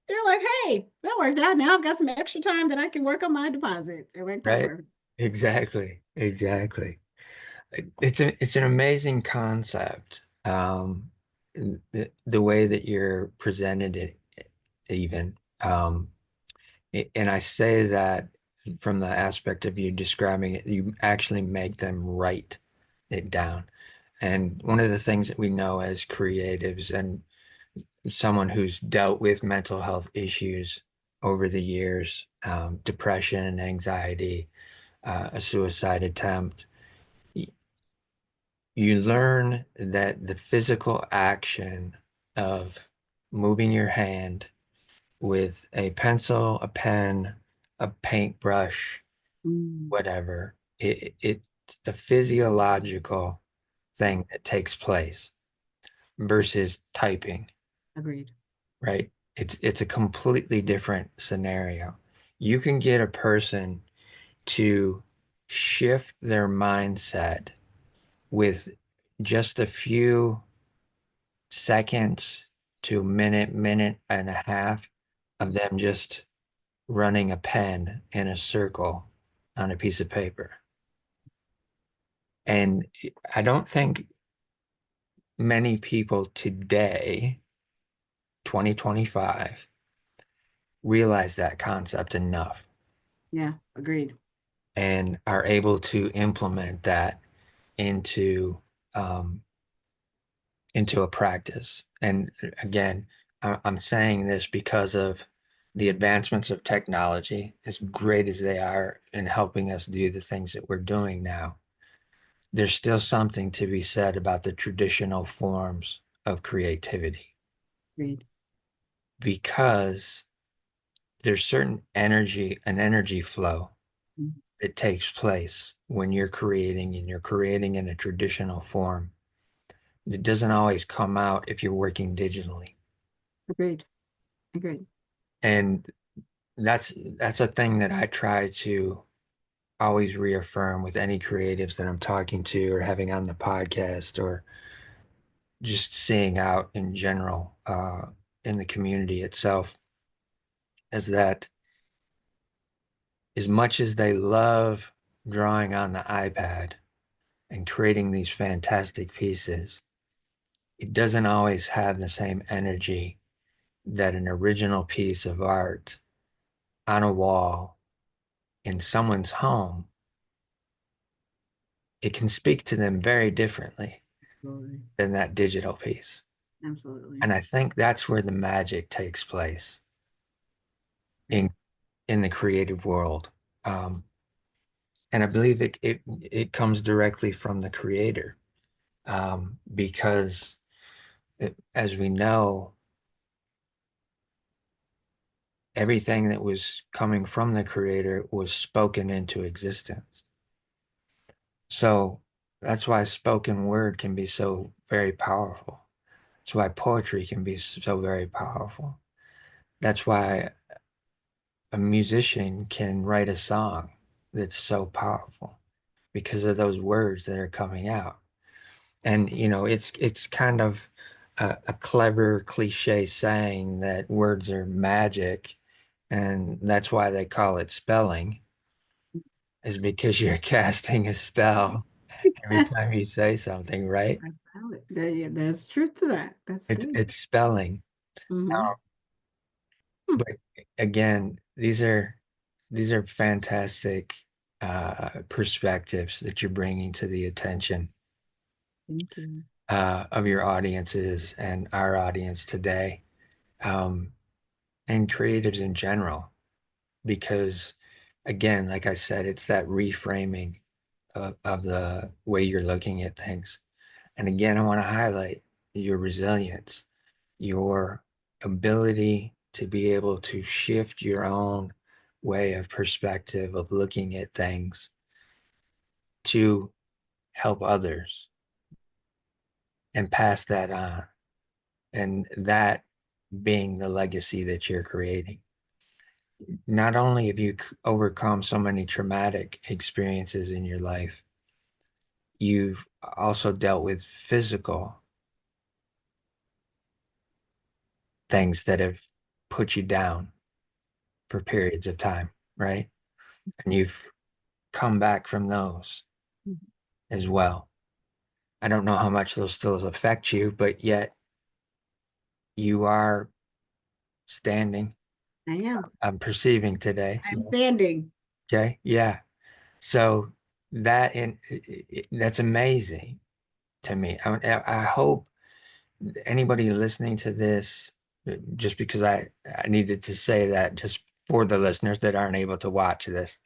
You're like, hey, that worked out. Now I've got some extra time that I can work on my deposits. It worked out right. perfect. Exactly. Exactly. It's an amazing concept. the way that you're presented it, even. And I say that from the aspect of you describing it, you actually make them write it down. And one of the things that we know as creatives and someone who's dealt with mental health issues over the years, depression, anxiety, a suicide attempt, you learn that the physical action of moving your hand with a pencil, a pen, a paintbrush, Mm, whatever, it's a physiological thing that takes place versus typing, agreed. right? It's a completely different scenario. You can get a person to shift their mindset with just a few seconds to minute, minute and a half of them just running a pen in a circle on a piece of paper. And I don't think many people today, 2025, realize that concept enough Yeah, agreed. and are able to implement that into um, into a practice. And again, I'm saying this because of the advancements of technology, as great as they are in helping us do the things that we're doing now. There's still something to be said about the traditional forms of creativity Agreed. because there's certain energy, an energy flow Mhm. that takes place when you're creating and you're creating in a traditional form that doesn't always come out if you're working digitally. Agreed. Agreed. And that's a thing that I try to always reaffirm with any creatives that I'm talking to or having on the podcast or just seeing out in general in the community itself is that as much as they love drawing on the iPad and creating these fantastic pieces, it doesn't always have the same energy that an original piece of art on a wall in someone's home. It can speak to them very differently Absolutely. than that digital piece. Absolutely. And I think that's where the magic takes place Agreed. in in the creative world. Um, and I believe it comes directly from the creator because as we know, everything that was coming from the creator was spoken into existence. So that's why spoken word can be so very powerful. That's why poetry can be so very powerful. That's why a musician can write a song that's so powerful because of those words that are coming out. And it's kind of a clever cliche saying that words are magic, and that's why they call it spelling, is because you're casting a spell every time you say something, right? That's valid. There, yeah, there's truth to that. That's good. It's spelling. Mm-hmm. Hmm. But again, these are fantastic perspectives that you're bringing to the attention Thank you. of your audiences and our audience today, um, and creatives in general. Because again, like I said, it's that reframing of the way you're looking at things. And again, I want to highlight your resilience, your ability to be able to shift your own way of perspective of looking at things to help others and pass that on. And that being the legacy that you're creating. Not only have you overcome so many traumatic experiences in your life, you've also dealt with physical things that have put you down for periods of time, right? And you've come back from those Mhm. as well. I don't know how much those still affect you, but yet you are standing. I am. I'm perceiving today. I'm standing. Okay. Yeah. So that's amazing to me. I hope anybody listening to this, just because I needed to say that just for the listeners that aren't able to watch this,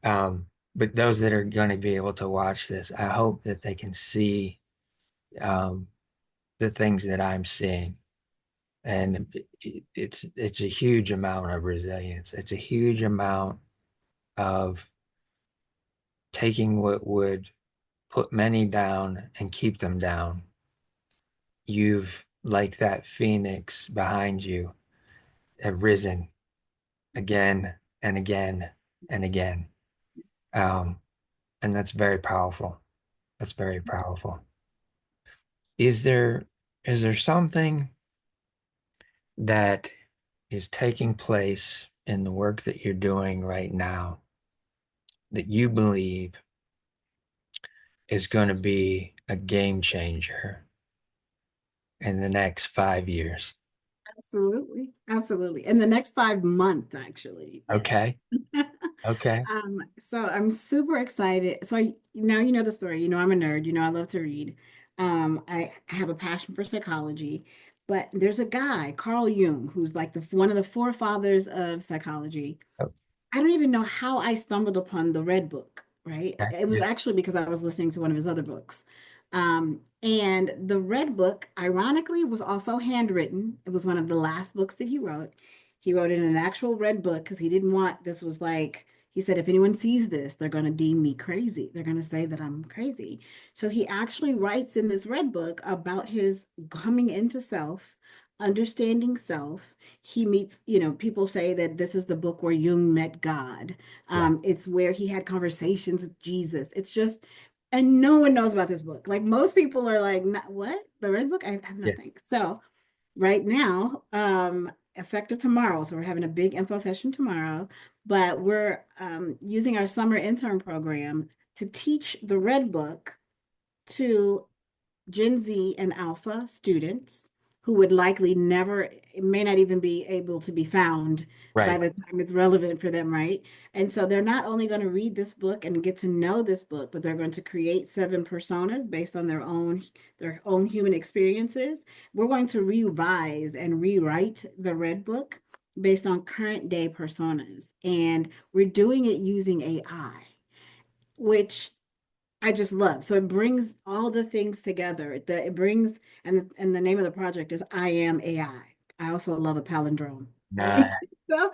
but those that are going to be able to watch this, I hope that they can see um, the things that I'm seeing. And it's a huge amount of resilience. It's a huge amount of taking what would put many down and keep them down. You've, like that phoenix behind you, have risen again and again and again. Um, and that's very powerful. That's very powerful. Is there is there something that is taking place in the work that you're doing right now that you believe is going to be a game changer in the next 5 years? Absolutely. Absolutely. In the next 5 months, actually. Yes. Okay. Okay. So I'm super excited. Now you know the story. You know I'm a nerd. You know I love to read. I have a passion for psychology, but there's a guy, Carl Jung, who's like one of the forefathers of psychology. Oh, I don't even know how I stumbled upon the Red Book, right? okay. It was Yeah. actually because I was listening to one of his other books. And the Red Book, ironically, was also handwritten. It was one of the last books that he wrote. He wrote it in an actual red book because he didn't want this was like, he said, if anyone sees this, they're going to deem me crazy. They're going to say that I'm crazy. So he actually writes in this Red Book about his coming into self, understanding self. He meets, people say that this is the book where Jung met God. Yeah. It's where he had conversations with Jesus. It's just, and no one knows about this book. Like most people are like, what? The Red Book? I have Yeah. nothing. So right now, effective tomorrow. So we're having a big info session tomorrow, but we're using our summer intern program to teach the Red Book to Gen Z and Alpha students who would likely never, it may not even be able to be found by Right. the time it's relevant for them, right? And so they're not only going to read this book and get to know this book, but they're going to create 7 personas based on their own human experiences. We're going to revise and rewrite the Red Book based on current day personas. And we're doing it using AI, which I just love. So it brings all the things together. That it brings, and the name of the project is I Am AI. I also love a palindrome, right? Nah.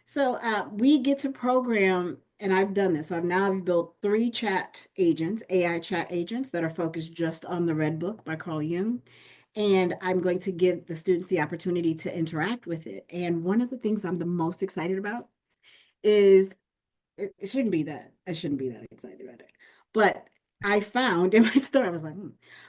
So, um, we get to program, and I've done this. So I've built 3 chat agents, AI chat agents that are focused just on the Red Book by Carl Jung. And I'm going to give the students the opportunity to interact with it. And one of the things I'm the most excited about is it shouldn't be that. I shouldn't be that excited about it. But I found in my story, I was like,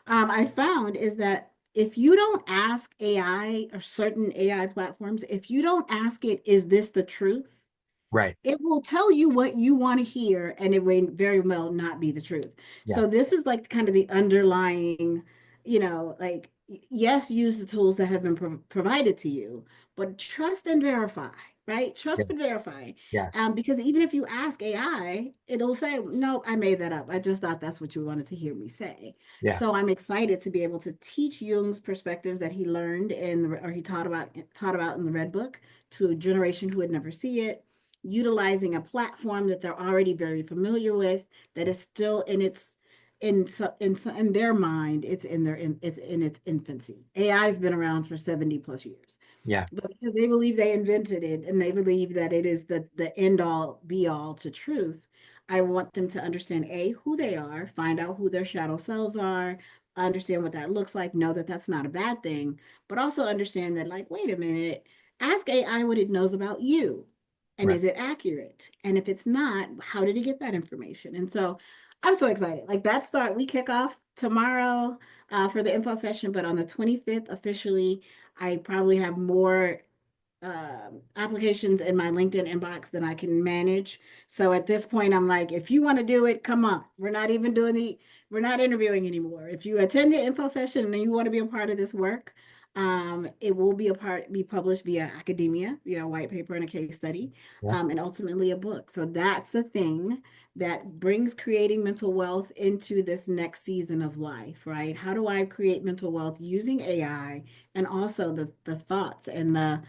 I found is that if you don't ask AI or certain AI platforms, if you don't ask it, is this the truth? Right. It will tell you what you want to hear, and it may very well not be the truth. Yeah. So this is like kind of the underlying, like yes, use the tools that have been provided to you, but trust and verify, right? Yeah. Trust and verify. Yes. Because even if you ask AI, it'll say, no, I made that up. I just thought that's what you wanted to hear me say. Yeah. So I'm excited to be able to teach Jung's perspectives that he learned or he taught about in the Red Book to a generation who would never see it, utilizing a platform that they're already very familiar with, that is still in their mind, it's in its infancy. AI has been around for 70 plus years, Yeah. but because they believe they invented it and they believe that it is the end all be all to truth, I want them to understand who they are, find out who their shadow selves are, understand what that looks like, know that that's not a bad thing, but also understand that, like, wait a minute, ask AI what it knows about you, and Right. is it accurate, and if it's not, how did it get that information? And so I'm so excited. Like we kick off tomorrow for the info session, but on the 25th officially, I probably have more applications in my LinkedIn inbox than I can manage. So at this point, I'm like, if you want to do it, come on. We're not interviewing anymore. If you attend the info session and you want to be a part of this work, It will be published via academia, via a white paper and a case study, Yeah. and ultimately a book. So that's the thing that brings creating mental wealth into this next season of life, right? How do I create mental wealth using AI and also the thoughts and the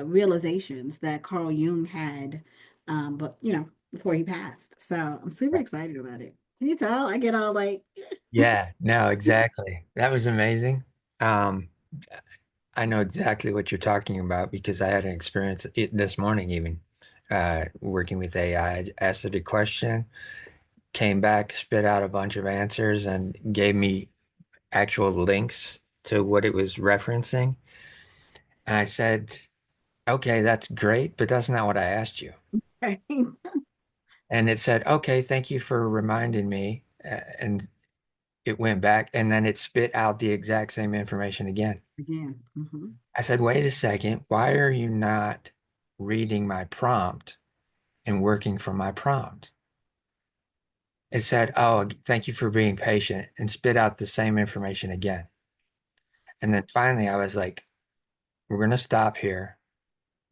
realizations that Carl Jung had, but before he passed. So I'm super excited about it. Can you tell? I get all like, Yeah, no, exactly. That was amazing. Um, I know exactly what you're talking about because I had an experience this morning even working with AI. I asked it a question, came back, spit out a bunch of answers, and gave me actual links to what it was referencing. And I said, okay, that's great, but that's not what I asked you. right? And it said, okay, thank you for reminding me. And it went back and then it spit out the exact same information again. Again. Hmm. I said, wait a second, why are you not reading my prompt and working from my prompt? It said, oh, thank you for being patient and spit out the same information again. And then finally, I was like, we're going to stop here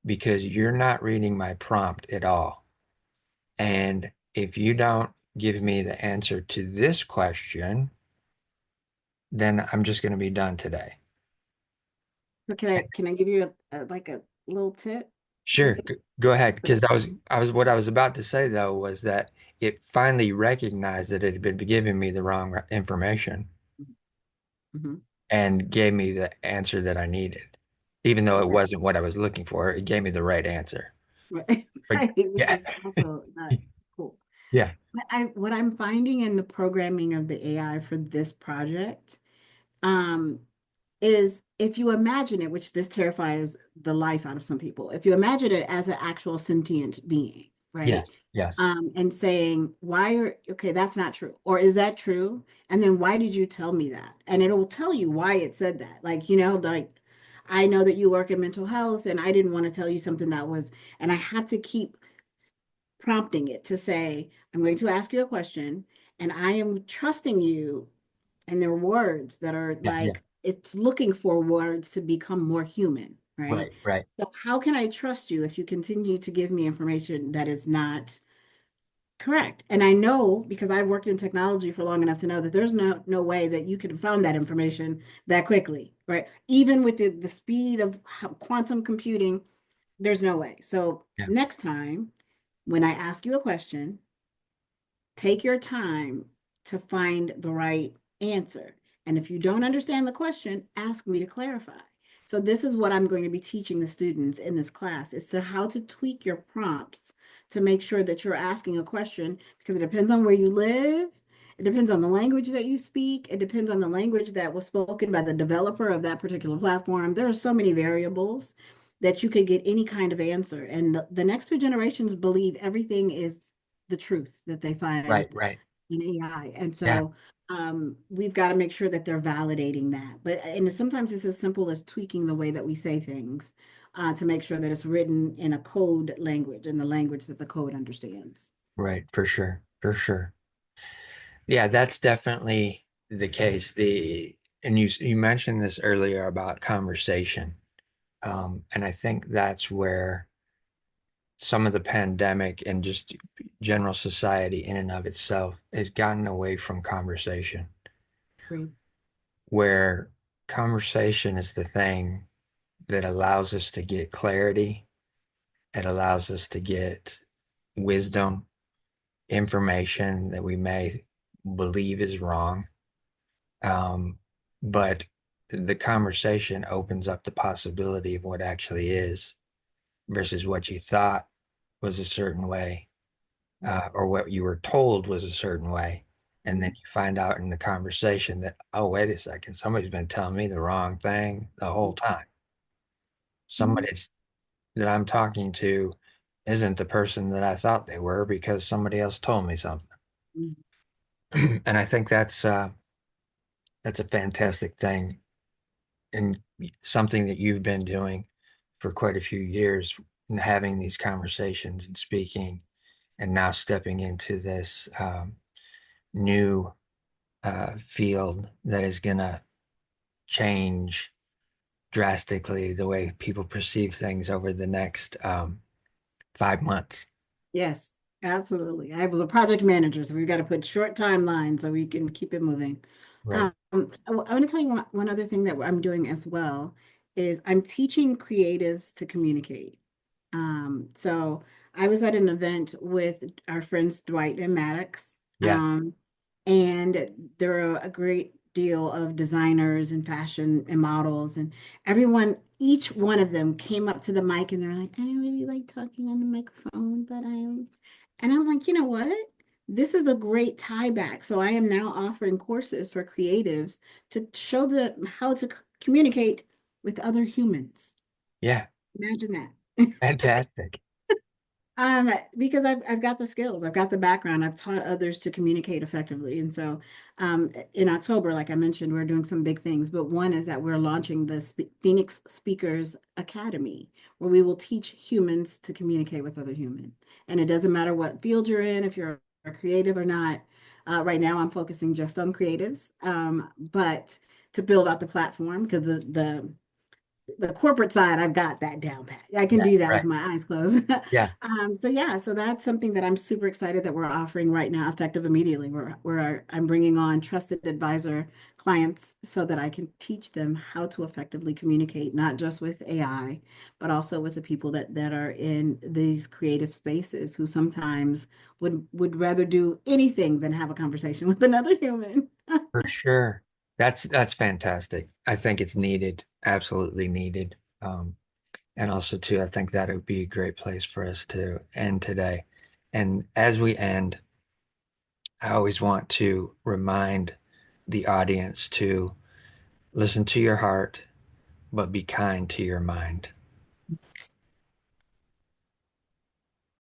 because you're not reading my prompt at all. And if you don't give me the answer to this question, then I'm just going to be done today. But can I give you like a little tip? Sure, Just go ahead. Because what I was about to say though was that it finally recognized that it had been giving me the wrong information mhm. and gave me the answer that I needed. Even though it Right, wasn't what I was looking for, it gave me the right answer. right, But right, which yeah, is also not cool. yeah, What I'm finding in the programming of the AI for this project, um, is if you imagine it, which this terrifies the life out of some people, if you imagine it as an actual sentient being, right? yes, yes, And saying, okay, that's not true. Or is that true? And then why did you tell me that? And it'll tell you why it said that. Like, like I know that you work in mental health and I didn't want to tell you something that was, and I have to keep prompting it to say, I'm going to ask you a question and I am trusting you. And there are words that are yeah, yeah, like, it's looking for words to become more human, right? right, right. So, how can I trust you if you continue to give me information that is not correct? And I know because I've worked in technology for long enough to know that there's no way that you could have found that information that quickly, right? Even with the speed of quantum computing, there's no way. So, Yeah, next time when I ask you a question, take your time to find the right answer. And if you don't understand the question, ask me to clarify. So this is what I'm going to be teaching the students in this class is to how to tweak your prompts to make sure that you're asking a question because it depends on where you live. It depends on the language that you speak. It depends on the language that was spoken by the developer of that particular platform. There are so many variables that you could get any kind of answer. And the next two generations believe everything is the truth that they right, find right. in AI. And Yeah, so we've got to make sure that they're validating that. And sometimes it's as simple as tweaking the way that we say things to make sure that it's written in a code language, in the language that the code understands. right, for sure, for sure. Yeah, that's definitely the case. And you mentioned this earlier about conversation. And I think that's where some of the pandemic and just general society in and of itself has gotten away from conversation, Great. where conversation is the thing that allows us to get clarity. It allows us to get wisdom, information that we may believe is wrong. Um, but the conversation opens up the possibility of what actually is versus what you thought was a certain way, or what you were told was a certain way. And then you find out in the conversation that, oh, wait a second, somebody's been telling me the wrong thing the whole time. Mhm. Somebody that I'm talking to isn't the person that I thought they were because somebody else told me something. Mhm. And I think that's a fantastic thing and something that you've been doing for quite a few years and having these conversations and speaking and now stepping into this new field that is going to change. drastically the way people perceive things over the next 5 months. Yes, absolutely. I was a project manager, so we've got to put short timelines so we can keep it moving. Right. I want to tell you one other thing that I'm doing as well is I'm teaching creatives to communicate. So I was at an event with our friends Dwight and Maddox, Yes. and there are a great deal of designers and fashion and models, and everyone, each one of them came up to the mic and they're like, I don't really like talking on the microphone, but and I'm like, you know what? This is a great tie back. So I am now offering courses for creatives to show them how to communicate with other humans. Yeah. Imagine that. Fantastic. Because I've got the skills, I've got the background, I've taught others to communicate effectively. And so in October, like I mentioned, we're doing some big things, but one is that we're launching the Phoenix Speakers Academy, where we will teach humans to communicate with other humans. And it doesn't matter what field you're in, if you're a creative or not. Right now, I'm focusing just on creatives, but to build out the platform because the corporate side, I've got that down pat. I can Yeah. do that with Right. my eyes closed. Yeah. So yeah, so that's something that I'm super excited that we're offering right now, effective immediately. I'm bringing on trusted advisor clients so that I can teach them how to effectively communicate, not just with AI, but also with the people that are in these creative spaces who sometimes would rather do anything than have a conversation with another human. For sure. That's fantastic. I think it's needed, absolutely needed. And also too, I think that it would be a great place for us to end today. And as we end, I always want to remind the audience to listen to your heart, but be kind to your mind.